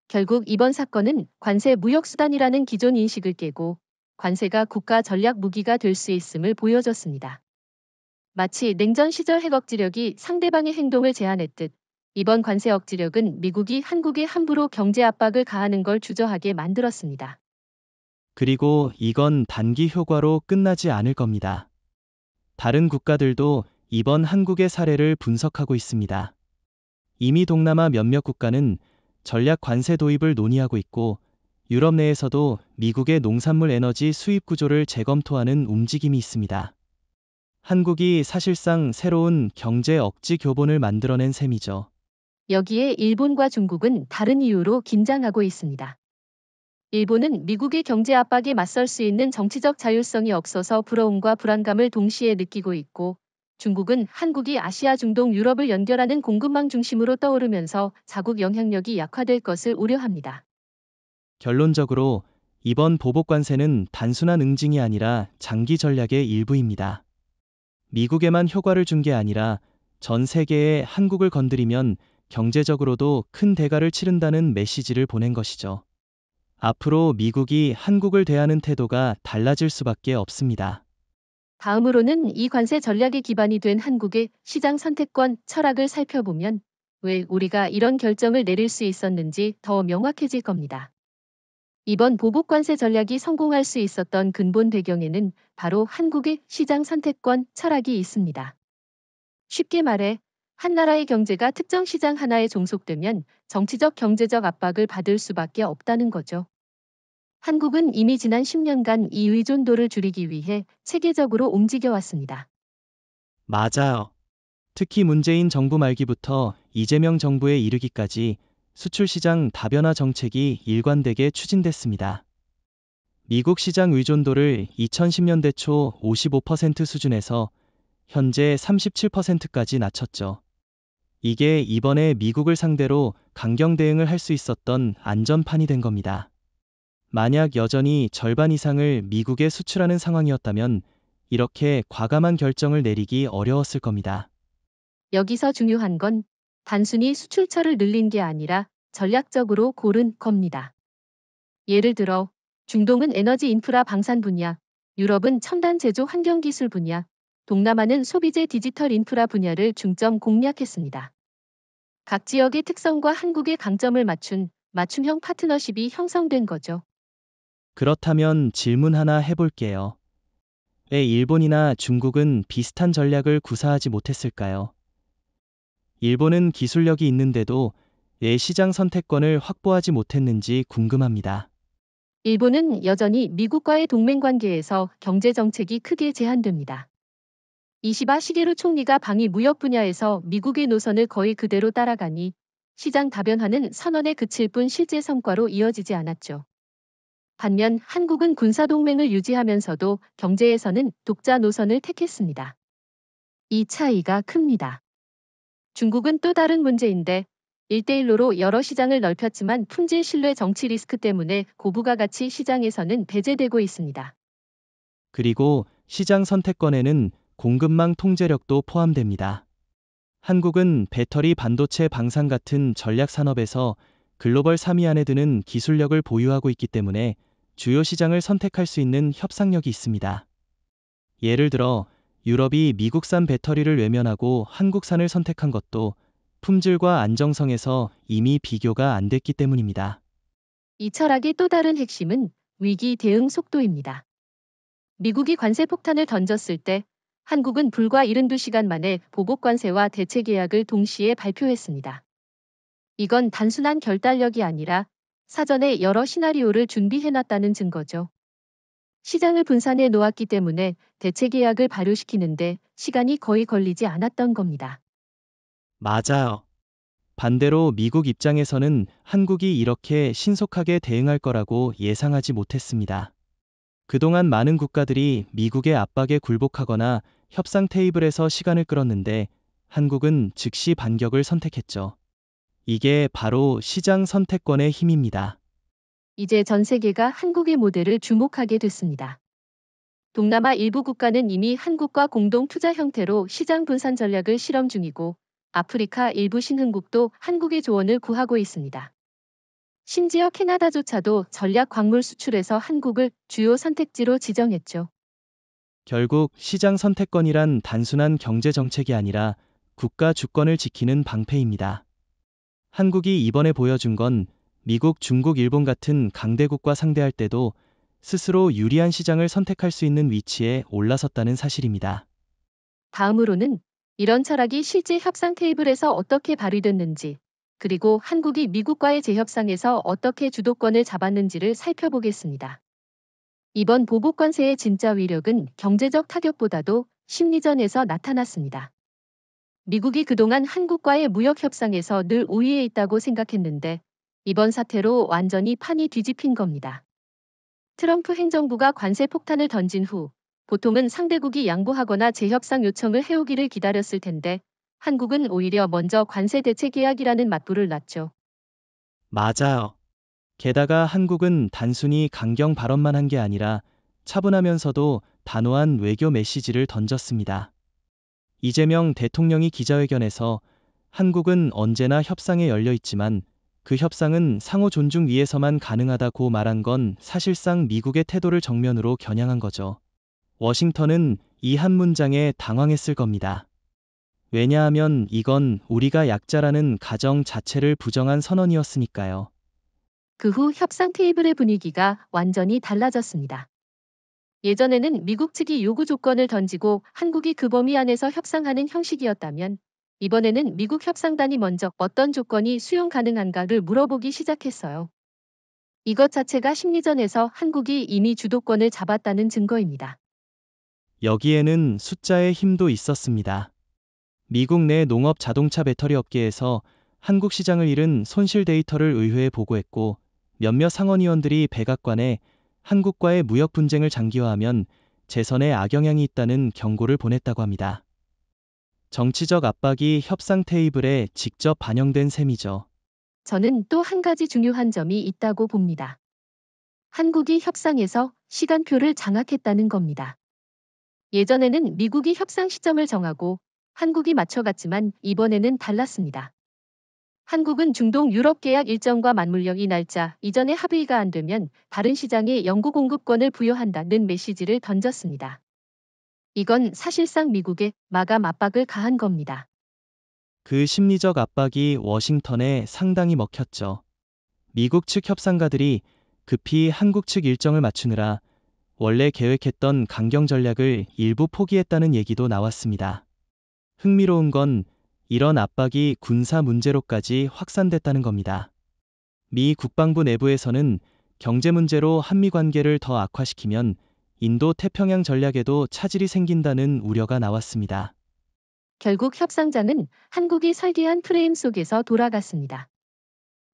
결국 이번 사건은 관세 무역수단이라는 기존 인식을 깨고 관세가 국가 전략 무기가 될 수 있음을 보여줬습니다. 마치 냉전 시절 핵 억지력이 상대방의 행동을 제한했듯 이번 관세 억지력은 미국이 한국에 함부로 경제 압박을 가하는 걸 주저하게 만들었습니다. 그리고 이건 단기 효과로 끝나지 않을 겁니다. 다른 국가들도 이번 한국의 사례를 분석하고 있습니다. 이미 동남아 몇몇 국가는 전략 관세 도입을 논의하고 있고 유럽 내에서도 미국의 농산물 에너지 수입 구조를 재검토하는 움직임이 있습니다. 한국이 사실상 새로운 경제 억지 교본을 만들어낸 셈이죠. 여기에 일본과 중국은 다른 이유로 긴장하고 있습니다. 일본은 미국의 경제 압박에 맞설 수 있는 정치적 자율성이 없어서 부러움과 불안감을 동시에 느끼고 있고 중국은 한국이 아시아, 중동, 유럽을 연결하는 공급망 중심으로 떠오르면서 자국 영향력이 약화될 것을 우려합니다. 결론적으로 이번 보복 관세는 단순한 응징이 아니라 장기 전략의 일부입니다. 미국에만 효과를 준 게 아니라 전 세계에 한국을 건드리면 경제적으로도 큰 대가를 치른다는 메시지를 보낸 것이죠. 앞으로 미국이 한국을 대하는 태도가 달라질 수밖에 없습니다. 다음으로는 이 관세 전략의 기반이 된 한국의 시장 선택권 철학을 살펴보면 왜 우리가 이런 결정을 내릴 수 있었는지 더 명확해질 겁니다. 이번 보복 관세 전략이 성공할 수 있었던 근본 배경에는 바로 한국의 시장 선택권 철학이 있습니다. 쉽게 말해 한 나라의 경제가 특정 시장 하나에 종속되면 정치적 경제적 압박을 받을 수밖에 없다는 거죠. 한국은 이미 지난 10년간 이 의존도를 줄이기 위해 체계적으로 움직여왔습니다. 맞아요. 특히 문재인 정부 말기부터 이재명 정부에 이르기까지 수출 시장 다변화 정책이 일관되게 추진됐습니다. 미국 시장 의존도를 2010년대 초 55% 수준에서 현재 37%까지 낮췄죠. 이게 이번에 미국을 상대로 강경 대응을 할 수 있었던 안전판이 된 겁니다. 만약 여전히 절반 이상을 미국에 수출하는 상황이었다면 이렇게 과감한 결정을 내리기 어려웠을 겁니다. 여기서 중요한 건 단순히 수출처를 늘린 게 아니라 전략적으로 고른 겁니다. 예를 들어 중동은 에너지 인프라 방산 분야, 유럽은 첨단 제조 환경기술 분야, 동남아는 소비재 디지털 인프라 분야를 중점 공략했습니다. 각 지역의 특성과 한국의 강점을 맞춘 맞춤형 파트너십이 형성된 거죠. 그렇다면 질문 하나 해볼게요. 왜 일본이나 중국은 비슷한 전략을 구사하지 못했을까요? 일본은 기술력이 있는데도 왜 시장 선택권을 확보하지 못했는지 궁금합니다. 일본은 여전히 미국과의 동맹 관계에서 경제 정책이 크게 제한됩니다. 이시바 시게루 총리가 방위 무역 분야에서 미국의 노선을 거의 그대로 따라가니 시장 다변화는 선언에 그칠 뿐 실제 성과로 이어지지 않았죠. 반면 한국은 군사동맹을 유지하면서도 경제에서는 독자 노선을 택했습니다. 이 차이가 큽니다. 중국은 또 다른 문제인데 1대1로 여러 시장을 넓혔지만 품질 신뢰 정치 리스크 때문에 고부가 가치 시장에서는 배제되고 있습니다. 그리고 시장 선택권에는 공급망 통제력도 포함됩니다. 한국은 배터리 반도체 방산 같은 전략 산업에서 글로벌 3위 안에 드는 기술력을 보유하고 있기 때문에 주요 시장을 선택할 수 있는 협상력이 있습니다. 예를 들어 유럽이 미국산 배터리를 외면하고 한국산을 선택한 것도 품질과 안정성에서 이미 비교가 안 됐기 때문입니다. 이 철학의 또 다른 핵심은 위기 대응 속도입니다. 미국이 관세 폭탄을 던졌을 때 한국은 불과 72시간 만에 보복 관세와 대체 계약을 동시에 발표했습니다. 이건 단순한 결단력이 아니라 사전에 여러 시나리오를 준비해놨다는 증거죠. 시장을 분산해 놓았기 때문에 대체 계약을 발효시키는데 시간이 거의 걸리지 않았던 겁니다. 맞아요. 반대로 미국 입장에서는 한국이 이렇게 신속하게 대응할 거라고 예상하지 못했습니다. 그동안 많은 국가들이 미국의 압박에 굴복하거나 협상 테이블에서 시간을 끌었는데 한국은 즉시 반격을 선택했죠. 이게 바로 시장 선택권의 힘입니다. 이제 전 세계가 한국의 모델을 주목하게 됐습니다. 동남아 일부 국가는 이미 한국과 공동 투자 형태로 시장 분산 전략을 실험 중이고 아프리카 일부 신흥국도 한국의 조언을 구하고 있습니다. 심지어 캐나다조차도 전략 광물 수출에서 한국을 주요 선택지로 지정했죠. 결국 시장 선택권이란 단순한 경제 정책이 아니라 국가 주권을 지키는 방패입니다. 한국이 이번에 보여준 건 미국, 중국, 일본 같은 강대국과 상대할 때도 스스로 유리한 시장을 선택할 수 있는 위치에 올라섰다는 사실입니다. 다음으로는 이런 철학이 실제 협상 테이블에서 어떻게 발휘됐는지, 그리고 한국이 미국과의 재협상에서 어떻게 주도권을 잡았는지를 살펴보겠습니다. 이번 보복 관세의 진짜 위력은 경제적 타격보다도 심리전에서 나타났습니다. 미국이 그동안 한국과의 무역 협상에서 늘 우위에 있다고 생각했는데 이번 사태로 완전히 판이 뒤집힌 겁니다. 트럼프 행정부가 관세 폭탄을 던진 후 보통은 상대국이 양보하거나 재협상 요청을 해오기를 기다렸을 텐데 한국은 오히려 먼저 관세 대체 계약이라는 맞불을 놨죠. 맞아요. 게다가 한국은 단순히 강경 발언만 한 게 아니라 차분하면서도 단호한 외교 메시지를 던졌습니다. 이재명 대통령이 기자회견에서 한국은 언제나 협상에 열려 있지만 그 협상은 상호 존중 위에서만 가능하다고 말한 건 사실상 미국의 태도를 정면으로 겨냥한 거죠. 워싱턴은 이 한 문장에 당황했을 겁니다. 왜냐하면 이건 우리가 약자라는 가정 자체를 부정한 선언이었으니까요. 그 후 협상 테이블의 분위기가 완전히 달라졌습니다. 예전에는 미국 측이 요구 조건을 던지고 한국이 그 범위 안에서 협상하는 형식이었다면 이번에는 미국 협상단이 먼저 어떤 조건이 수용 가능한가를 물어보기 시작했어요. 이것 자체가 심리전에서 한국이 이미 주도권을 잡았다는 증거입니다. 여기에는 숫자의 힘도 있었습니다. 미국 내 농업 자동차 배터리 업계에서 한국 시장을 잃은 손실 데이터를 의회에 보고했고 몇몇 상원의원들이 백악관에 한국과의 무역 분쟁을 장기화하면 재선에 악영향이 있다는 경고를 보냈다고 합니다. 정치적 압박이 협상 테이블에 직접 반영된 셈이죠. 저는 또 한 가지 중요한 점이 있다고 봅니다. 한국이 협상에서 시간표를 장악했다는 겁니다. 예전에는 미국이 협상 시점을 정하고 한국이 맞춰갔지만 이번에는 달랐습니다. 한국은 중동 유럽 계약 일정과 맞물려 이 날짜 이전에 합의가 안 되면 다른 시장에 연구 공급권을 부여한다는 메시지를 던졌습니다. 이건 사실상 미국에 마감 압박을 가한 겁니다. 그 심리적 압박이 워싱턴에 상당히 먹혔죠. 미국 측 협상가들이 급히 한국 측 일정을 맞추느라 원래 계획했던 강경 전략을 일부 포기했다는 얘기도 나왔습니다. 흥미로운 건 이런 압박이 군사 문제로까지 확산됐다는 겁니다. 미 국방부 내부에서는 경제 문제로 한미 관계를 더 악화시키면 인도 태평양 전략에도 차질이 생긴다는 우려가 나왔습니다. 결국 협상장은 한국이 설계한 프레임 속에서 돌아갔습니다.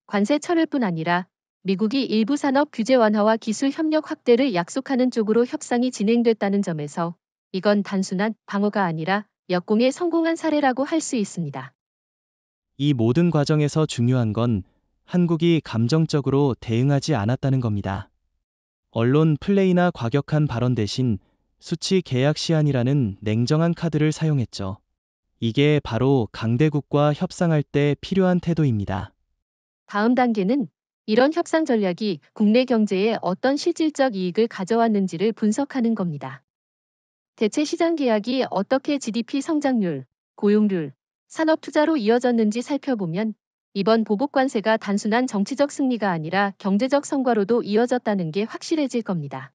관세 철회뿐 아니라 미국이 일부 산업 규제 완화와 기술 협력 확대를 약속하는 쪽으로 협상이 진행됐다는 점에서 이건 단순한 방어가 아니라 역공에 성공한 사례라고 할 수 있습니다. 이 모든 과정에서 중요한 건 한국이 감정적으로 대응하지 않았다는 겁니다. 언론 플레이나 과격한 발언 대신 수치 계약 시한이라는 냉정한 카드를 사용했죠. 이게 바로 강대국과 협상할 때 필요한 태도입니다. 다음 단계는 이런 협상 전략이 국내 경제에 어떤 실질적 이익을 가져왔는지를 분석하는 겁니다. 대체 시장 계약이 어떻게 GDP 성장률, 고용률, 산업 투자로 이어졌는지 살펴보면 이번 보복 관세가 단순한 정치적 승리가 아니라 경제적 성과로도 이어졌다는 게 확실해질 겁니다.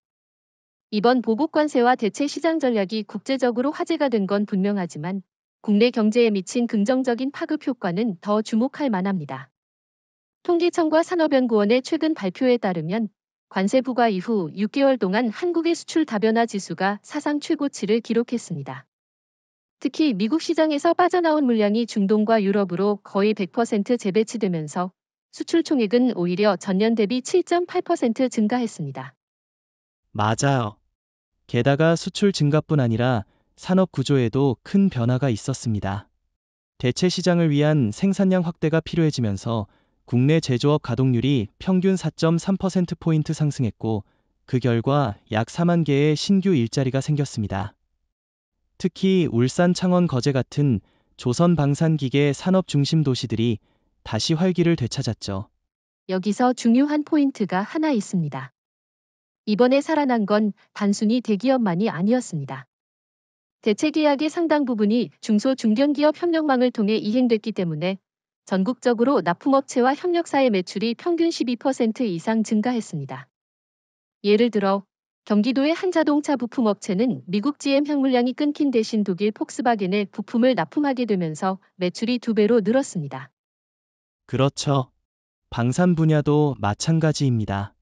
이번 보복 관세와 대체 시장 전략이 국제적으로 화제가 된 건 분명하지만 국내 경제에 미친 긍정적인 파급 효과는 더 주목할 만합니다. 통계청과 산업연구원의 최근 발표에 따르면 관세 부과 이후 6개월 동안 한국의 수출 다변화 지수가 사상 최고치를 기록했습니다. 특히 미국 시장에서 빠져나온 물량이 중동과 유럽으로 거의 100% 재배치되면서 수출 총액은 오히려 전년 대비 7.8% 증가했습니다. 맞아요. 게다가 수출 증가뿐 아니라 산업 구조에도 큰 변화가 있었습니다. 대체 시장을 위한 생산량 확대가 필요해지면서 국내 제조업 가동률이 평균 4.3%포인트 상승했고 그 결과 약 4만 개의 신규 일자리가 생겼습니다. 특히 울산, 창원, 거제 같은 조선 방산기계 산업 중심 도시들이 다시 활기를 되찾았죠. 여기서 중요한 포인트가 하나 있습니다. 이번에 살아난 건 단순히 대기업만이 아니었습니다. 대체 계약의 상당 부분이 중소 중견기업 협력망을 통해 이행됐기 때문에 전국적으로 납품업체와 협력사의 매출이 평균 12% 이상 증가했습니다. 예를 들어 경기도의 한 자동차 부품업체는 미국 GM 향물량이 끊긴 대신 독일 폭스바겐에 부품을 납품하게 되면서 매출이 2배로 늘었습니다. 그렇죠. 방산 분야도 마찬가지입니다.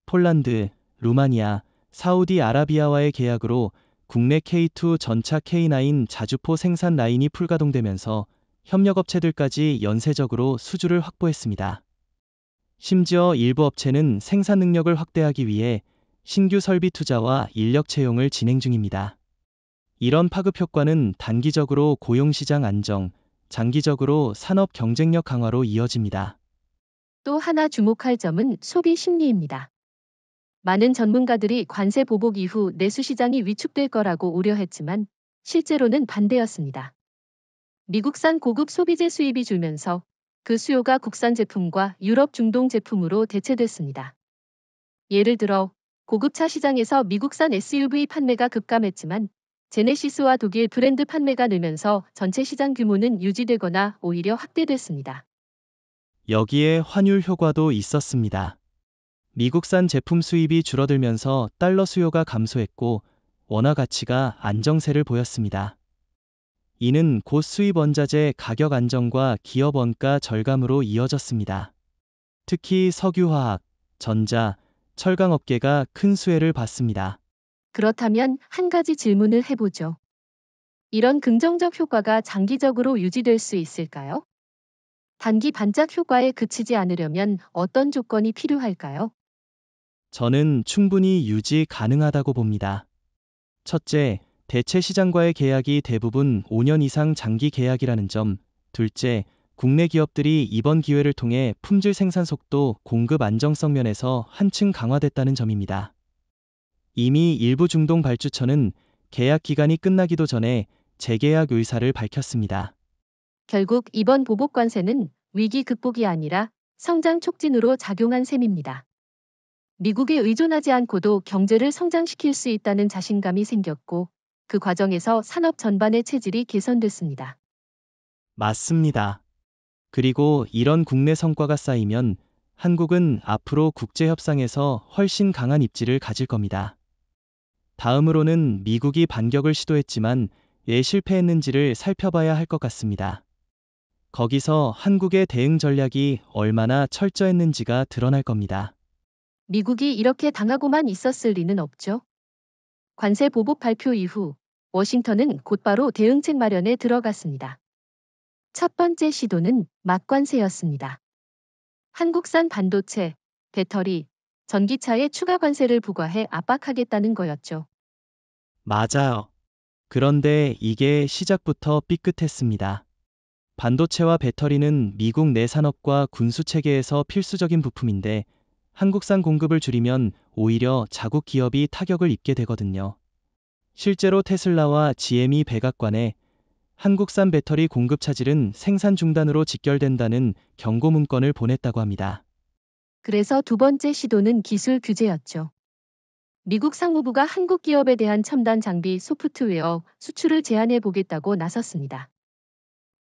폴란드, 루마니아, 사우디아라비아와의 계약으로 국내 K2 전차 K9 자주포 생산 라인이 풀가동되면서 협력업체들까지 연쇄적으로 수주를 확보했습니다. 심지어 일부 업체는 생산 능력을 확대하기 위해 신규 설비 투자와 인력 채용을 진행 중입니다. 이런 파급 효과는 단기적으로 고용시장 안정, 장기적으로 산업 경쟁력 강화로 이어집니다. 또 하나 주목할 점은 소비 심리입니다. 많은 전문가들이 관세 보복 이후 내수 시장이 위축될 거라고 우려했지만 실제로는 반대였습니다. 미국산 고급 소비재 수입이 줄면서 그 수요가 국산 제품과 유럽 중동 제품으로 대체됐습니다. 예를 들어 고급차 시장에서 미국산 SUV 판매가 급감했지만 제네시스와 독일 브랜드 판매가 늘면서 전체 시장 규모는 유지되거나 오히려 확대됐습니다. 여기에 환율 효과도 있었습니다. 미국산 제품 수입이 줄어들면서 달러 수요가 감소했고 원화 가치가 안정세를 보였습니다. 이는 곧 수입 원자재 가격 안정과 기업 원가 절감으로 이어졌습니다. 특히 석유화학, 전자, 철강 업계가 큰 수혜를 봤습니다. 그렇다면 한 가지 질문을 해보죠. 이런 긍정적 효과가 장기적으로 유지될 수 있을까요? 단기 반짝 효과에 그치지 않으려면 어떤 조건이 필요할까요? 저는 충분히 유지 가능하다고 봅니다. 첫째, 대체 시장과의 계약이 대부분 5년 이상 장기 계약이라는 점. 둘째, 국내 기업들이 이번 기회를 통해 품질 생산 속도, 공급 안정성 면에서 한층 강화됐다는 점입니다. 이미 일부 중동 발주처는 계약 기간이 끝나기도 전에 재계약 의사를 밝혔습니다. 결국 이번 보복 관세는 위기 극복이 아니라 성장 촉진으로 작용한 셈입니다. 미국에 의존하지 않고도 경제를 성장시킬 수 있다는 자신감이 생겼고 그 과정에서 산업 전반의 체질이 개선됐습니다. 맞습니다. 그리고 이런 국내 성과가 쌓이면 한국은 앞으로 국제협상에서 훨씬 강한 입지를 가질 겁니다. 다음으로는 미국이 반격을 시도했지만 왜 실패했는지를 살펴봐야 할 것 같습니다. 거기서 한국의 대응 전략이 얼마나 철저했는지가 드러날 겁니다. 미국이 이렇게 당하고만 있었을 리는 없죠. 관세 보복 발표 이후 워싱턴은 곧바로 대응책 마련에 들어갔습니다. 첫 번째 시도는 막관세였습니다. 한국산 반도체, 배터리, 전기차에 추가 관세를 부과해 압박하겠다는 거였죠. 맞아요. 그런데 이게 시작부터 삐끗했습니다. 반도체와 배터리는 미국 내 산업과 군수 체계에서 필수적인 부품인데 한국산 공급을 줄이면 오히려 자국 기업이 타격을 입게 되거든요. 실제로 테슬라와 GM이 백악관에 한국산 배터리 공급 차질은 생산 중단으로 직결된다는 경고 문건을 보냈다고 합니다. 그래서 두 번째 시도는 기술 규제였죠. 미국 상무부가 한국 기업에 대한 첨단 장비 소프트웨어 수출을 제한해 보겠다고 나섰습니다.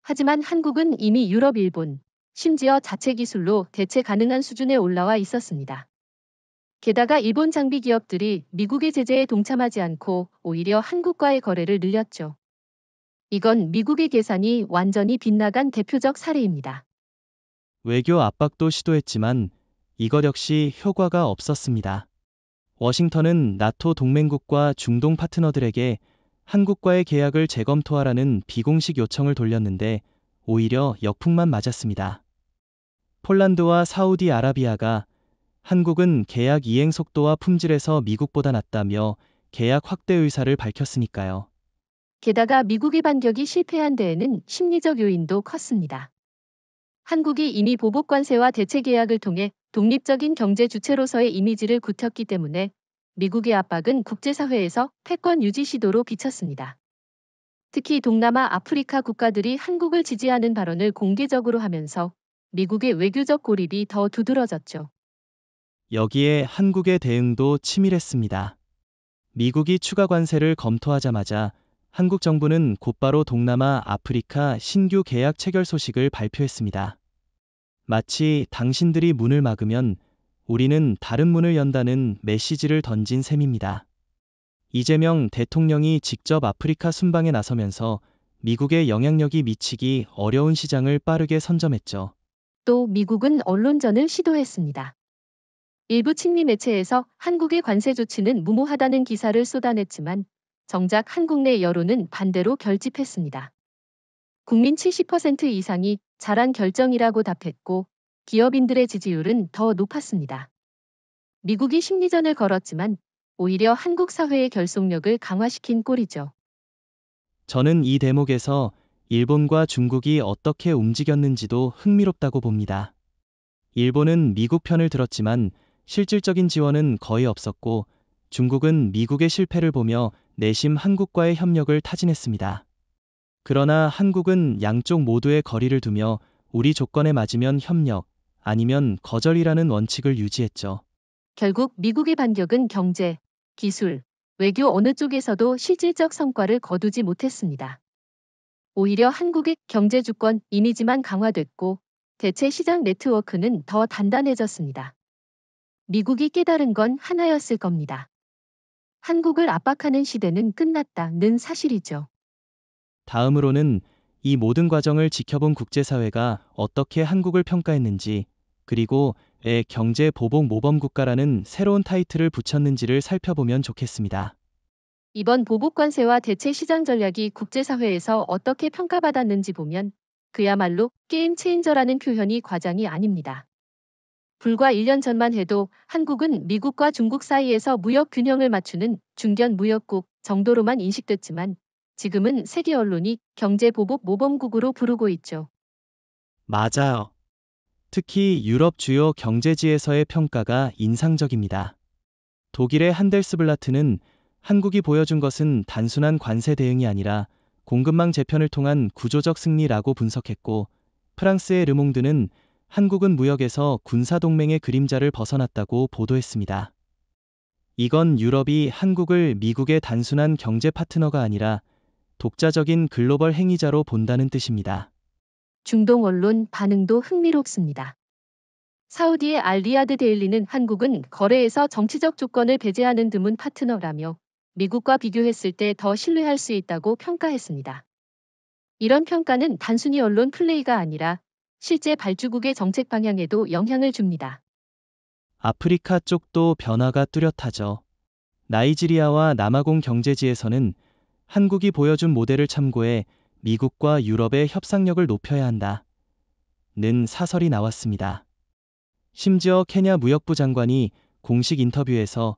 하지만 한국은 이미 유럽, 일본, 심지어 자체 기술로 대체 가능한 수준에 올라와 있었습니다. 게다가 일본 장비 기업들이 미국의 제재에 동참하지 않고 오히려 한국과의 거래를 늘렸죠. 이건 미국의 계산이 완전히 빗나간 대표적 사례입니다. 외교 압박도 시도했지만 이것 역시 효과가 없었습니다. 워싱턴은 나토 동맹국과 중동 파트너들에게 한국과의 계약을 재검토하라는 비공식 요청을 돌렸는데 오히려 역풍만 맞았습니다. 폴란드와 사우디아라비아가 한국은 계약 이행 속도와 품질에서 미국보다 낫다며 계약 확대 의사를 밝혔으니까요. 게다가 미국의 반격이 실패한 데에는 심리적 요인도 컸습니다. 한국이 이미 보복 관세와 대체 계약을 통해 독립적인 경제 주체로서의 이미지를 굳혔기 때문에 미국의 압박은 국제사회에서 패권 유지 시도로 비쳤습니다. 특히 동남아 아프리카 국가들이 한국을 지지하는 발언을 공개적으로 하면서 미국의 외교적 고립이 더 두드러졌죠. 여기에 한국의 대응도 치밀했습니다. 미국이 추가 관세를 검토하자마자 한국 정부는 곧바로 동남아 아프리카 신규 계약 체결 소식을 발표했습니다. 마치 당신들이 문을 막으면 우리는 다른 문을 연다는 메시지를 던진 셈입니다. 이재명 대통령이 직접 아프리카 순방에 나서면서 미국의 영향력이 미치기 어려운 시장을 빠르게 선점했죠. 또 미국은 언론전을 시도했습니다. 일부 친미 매체에서 한국의 관세 조치는 무모하다는 기사를 쏟아냈지만 정작 한국 내 여론은 반대로 결집했습니다. 국민 70% 이상이 잘한 결정이라고 답했고 기업인들의 지지율은 더 높았습니다. 미국이 심리전을 걸었지만 오히려 한국 사회의 결속력을 강화시킨 꼴이죠. 저는 이 대목에서 일본과 중국이 어떻게 움직였는지도 흥미롭다고 봅니다. 일본은 미국 편을 들었지만 실질적인 지원은 거의 없었고 중국은 미국의 실패를 보며 내심 한국과의 협력을 타진했습니다. 그러나 한국은 양쪽 모두의 거리를 두며 우리 조건에 맞으면 협력, 아니면 거절이라는 원칙을 유지했죠. 결국 미국의 반격은 경제, 기술, 외교 어느 쪽에서도 실질적 성과를 거두지 못했습니다. 오히려 한국의 경제 주권 이미지만 강화됐고 대체 시장 네트워크는 더 단단해졌습니다. 미국이 깨달은 건 하나였을 겁니다. 한국을 압박하는 시대는 끝났다는 사실이죠. 다음으로는 이 모든 과정을 지켜본 국제사회가 어떻게 한국을 평가했는지, 그리고 왜 경제 보복 모범 국가라는 새로운 타이틀을 붙였는지를 살펴보면 좋겠습니다. 이번 보복 관세와 대체 시장 전략이 국제사회에서 어떻게 평가받았는지 보면 그야말로 게임 체인저라는 표현이 과장이 아닙니다. 불과 1년 전만 해도 한국은 미국과 중국 사이에서 무역 균형을 맞추는 중견 무역국 정도로만 인식됐지만 지금은 세계 언론이 경제 보복 모범국으로 부르고 있죠. 맞아요. 특히 유럽 주요 경제지에서의 평가가 인상적입니다. 독일의 한델스블라트는 한국이 보여준 것은 단순한 관세 대응이 아니라 공급망 재편을 통한 구조적 승리라고 분석했고, 프랑스의 르몽드는 한국은 무역에서 군사동맹의 그림자를 벗어났다고 보도했습니다. 이건 유럽이 한국을 미국의 단순한 경제 파트너가 아니라 독자적인 글로벌 행위자로 본다는 뜻입니다. 중동 언론 반응도 흥미롭습니다. 사우디의 알리야드 데일리는 한국은 거래에서 정치적 조건을 배제하는 드문 파트너라며 미국과 비교했을 때 더 신뢰할 수 있다고 평가했습니다. 이런 평가는 단순히 언론 플레이가 아니라 실제 발주국의 정책 방향에도 영향을 줍니다. 아프리카 쪽도 변화가 뚜렷하죠. 나이지리아와 남아공 경제지에서는 한국이 보여준 모델을 참고해 미국과 유럽의 협상력을 높여야 한다. 는 사설이 나왔습니다. 심지어 케냐 무역부 장관이 공식 인터뷰에서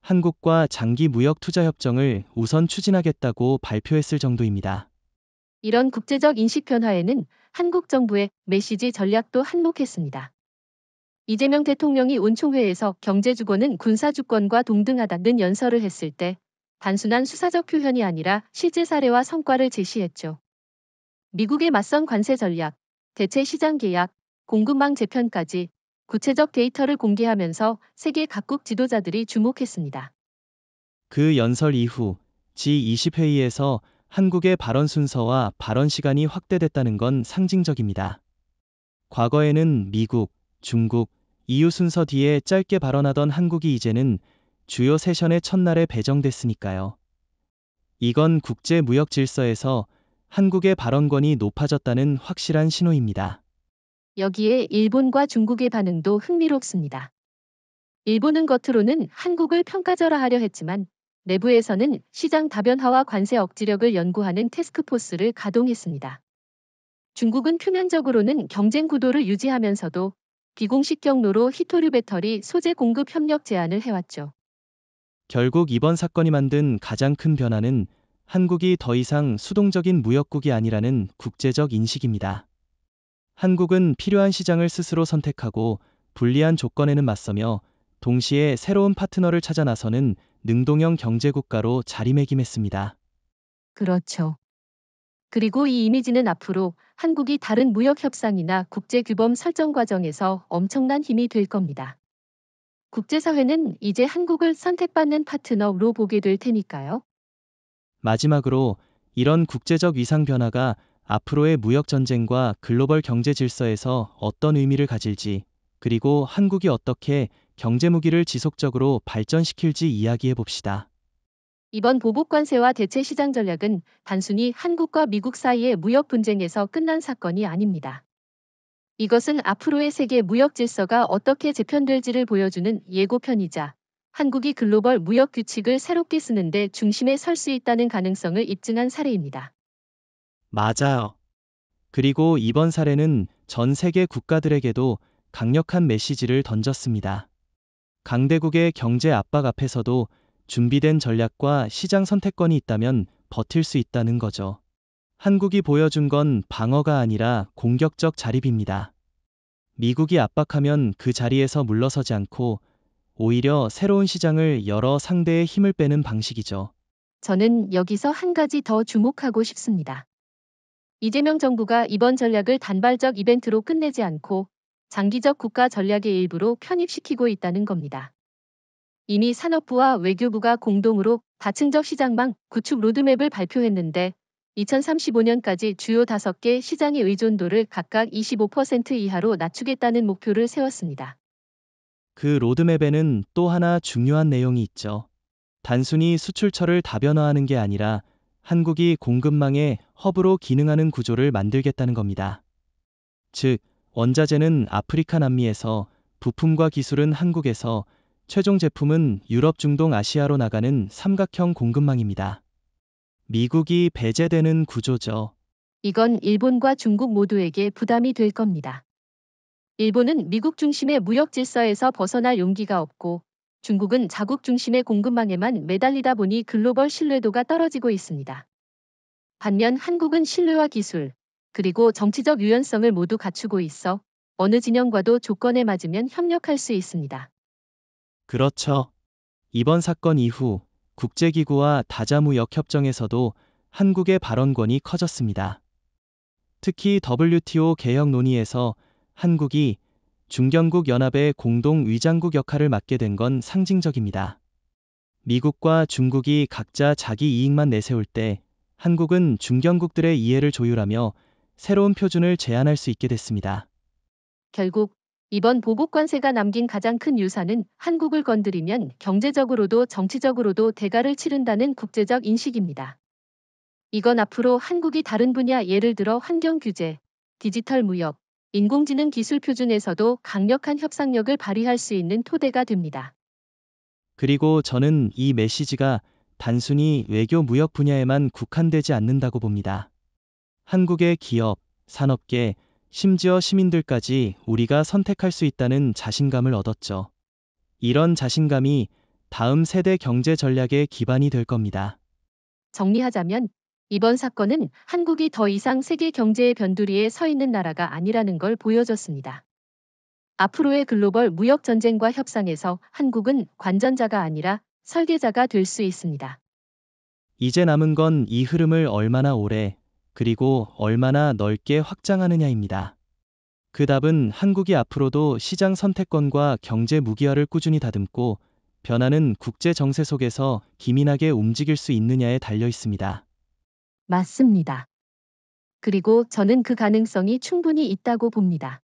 한국과 장기 무역 투자 협정을 우선 추진하겠다고 발표했을 정도입니다. 이런 국제적 인식 변화에는 한국 정부의 메시지 전략도 한몫했습니다. 이재명 대통령이 온총회에서 경제주권은 군사주권과 동등하다는 연설을 했을 때 단순한 수사적 표현이 아니라 실제 사례와 성과를 제시했죠. 미국의 맞선 관세 전략, 대체 시장 계약, 공급망 재편까지 구체적 데이터를 공개하면서 세계 각국 지도자들이 주목했습니다. 그 연설 이후 G20 회의에서 한국의 발언 순서와 발언 시간이 확대됐다는 건 상징적입니다. 과거에는 미국, 중국, EU 순서 뒤에 짧게 발언하던 한국이 이제는 주요 세션의 첫날에 배정됐으니까요. 이건 국제 무역 질서에서 한국의 발언권이 높아졌다는 확실한 신호입니다. 여기에 일본과 중국의 반응도 흥미롭습니다. 일본은 겉으로는 한국을 평가절하하려 했지만 내부에서는 시장 다변화와 관세 억지력을 연구하는 태스크포스를 가동했습니다. 중국은 표면적으로는 경쟁 구도를 유지하면서도 비공식 경로로 히토류 배터리 소재 공급 협력 제안을 해왔죠. 결국 이번 사건이 만든 가장 큰 변화는 한국이 더 이상 수동적인 무역국이 아니라는 국제적 인식입니다. 한국은 필요한 시장을 스스로 선택하고 불리한 조건에는 맞서며 동시에 새로운 파트너를 찾아 나서는 능동형 경제국가로 자리매김했습니다. 그렇죠. 그리고 이 이미지는 앞으로 한국이 다른 무역 협상이나 국제 규범 설정 과정에서 엄청난 힘이 될 겁니다. 국제사회는 이제 한국을 선택받는 파트너로 보게 될 테니까요. 마지막으로 이런 국제적 위상 변화가 앞으로의 무역 전쟁과 글로벌 경제 질서에서 어떤 의미를 가질지, 그리고 한국이 어떻게 경제 무기를 지속적으로 발전시킬지 이야기해 봅시다. 이번 보복 관세와 대체 시장 전략은 단순히 한국과 미국 사이의 무역 분쟁에서 끝난 사건이 아닙니다. 이것은 앞으로의 세계 무역 질서가 어떻게 재편될지를 보여주는 예고편이자 한국이 글로벌 무역 규칙을 새롭게 쓰는데 중심에 설 수 있다는 가능성을 입증한 사례입니다. 맞아요. 그리고 이번 사례는 전 세계 국가들에게도 강력한 메시지를 던졌습니다. 강대국의 경제 압박 앞에서도 준비된 전략과 시장 선택권이 있다면 버틸 수 있다는 거죠. 한국이 보여준 건 방어가 아니라 공격적 자립입니다. 미국이 압박하면 그 자리에서 물러서지 않고 오히려 새로운 시장을 열어 상대의 힘을 빼는 방식이죠. 저는 여기서 한 가지 더 주목하고 싶습니다. 이재명 정부가 이번 전략을 단발적 이벤트로 끝내지 않고 장기적 국가 전략의 일부로 편입시키고 있다는 겁니다. 이미 산업부와 외교부가 공동으로 다층적 시장망 구축 로드맵을 발표했는데 2035년까지 주요 5개 시장의 의존도를 각각 25% 이하로 낮추겠다는 목표를 세웠습니다. 그 로드맵에는 또 하나 중요한 내용이 있죠. 단순히 수출처를 다변화하는 게 아니라 한국이 공급망의 허브로 기능하는 구조를 만들겠다는 겁니다. 즉, 원자재는 아프리카 남미에서, 부품과 기술은 한국에서, 최종 제품은 유럽 중동 아시아로 나가는 삼각형 공급망입니다. 미국이 배제되는 구조죠. 이건 일본과 중국 모두에게 부담이 될 겁니다. 일본은 미국 중심의 무역 질서에서 벗어날 용기가 없고 중국은 자국 중심의 공급망에만 매달리다 보니 글로벌 신뢰도가 떨어지고 있습니다. 반면 한국은 신뢰와 기술, 그리고 정치적 유연성을 모두 갖추고 있어 어느 진영과도 조건에 맞으면 협력할 수 있습니다. 그렇죠. 이번 사건 이후 국제기구와 다자무역협정에서도 한국의 발언권이 커졌습니다. 특히 WTO 개혁 논의에서 한국이 중견국 연합의 공동 위장국 역할을 맡게 된 건 상징적입니다. 미국과 중국이 각자 자기 이익만 내세울 때 한국은 중견국들의 이해를 조율하며 새로운 표준을 제안할 수 있게 됐습니다. 결국 이번 보복 관세가 남긴 가장 큰 유산은 한국을 건드리면 경제적으로도 정치적으로도 대가를 치른다는 국제적 인식입니다. 이건 앞으로 한국이 다른 분야 예를 들어 환경 규제, 디지털 무역, 인공지능 기술 표준에서도 강력한 협상력을 발휘할 수 있는 토대가 됩니다. 그리고 저는 이 메시지가 단순히 외교 무역 분야에만 국한되지 않는다고 봅니다. 한국의 기업, 산업계, 심지어 시민들까지 우리가 선택할 수 있다는 자신감을 얻었죠. 이런 자신감이 다음 세대 경제 전략의 기반이 될 겁니다. 정리하자면 이번 사건은 한국이 더 이상 세계 경제의 변두리에 서 있는 나라가 아니라는 걸 보여줬습니다. 앞으로의 글로벌 무역 전쟁과 협상에서 한국은 관전자가 아니라 설계자가 될 수 있습니다. 이제 남은 건 이 흐름을 얼마나 오래, 그리고 얼마나 넓게 확장하느냐입니다. 그 답은 한국이 앞으로도 시장 선택권과 경제 무기화를 꾸준히 다듬고 변하는 국제 정세 속에서 기민하게 움직일 수 있느냐에 달려 있습니다. 맞습니다. 그리고 저는 그 가능성이 충분히 있다고 봅니다.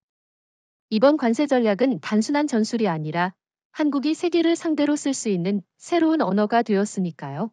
이번 관세 전략은 단순한 전술이 아니라 한국이 세계를 상대로 쓸 수 있는 새로운 언어가 되었으니까요.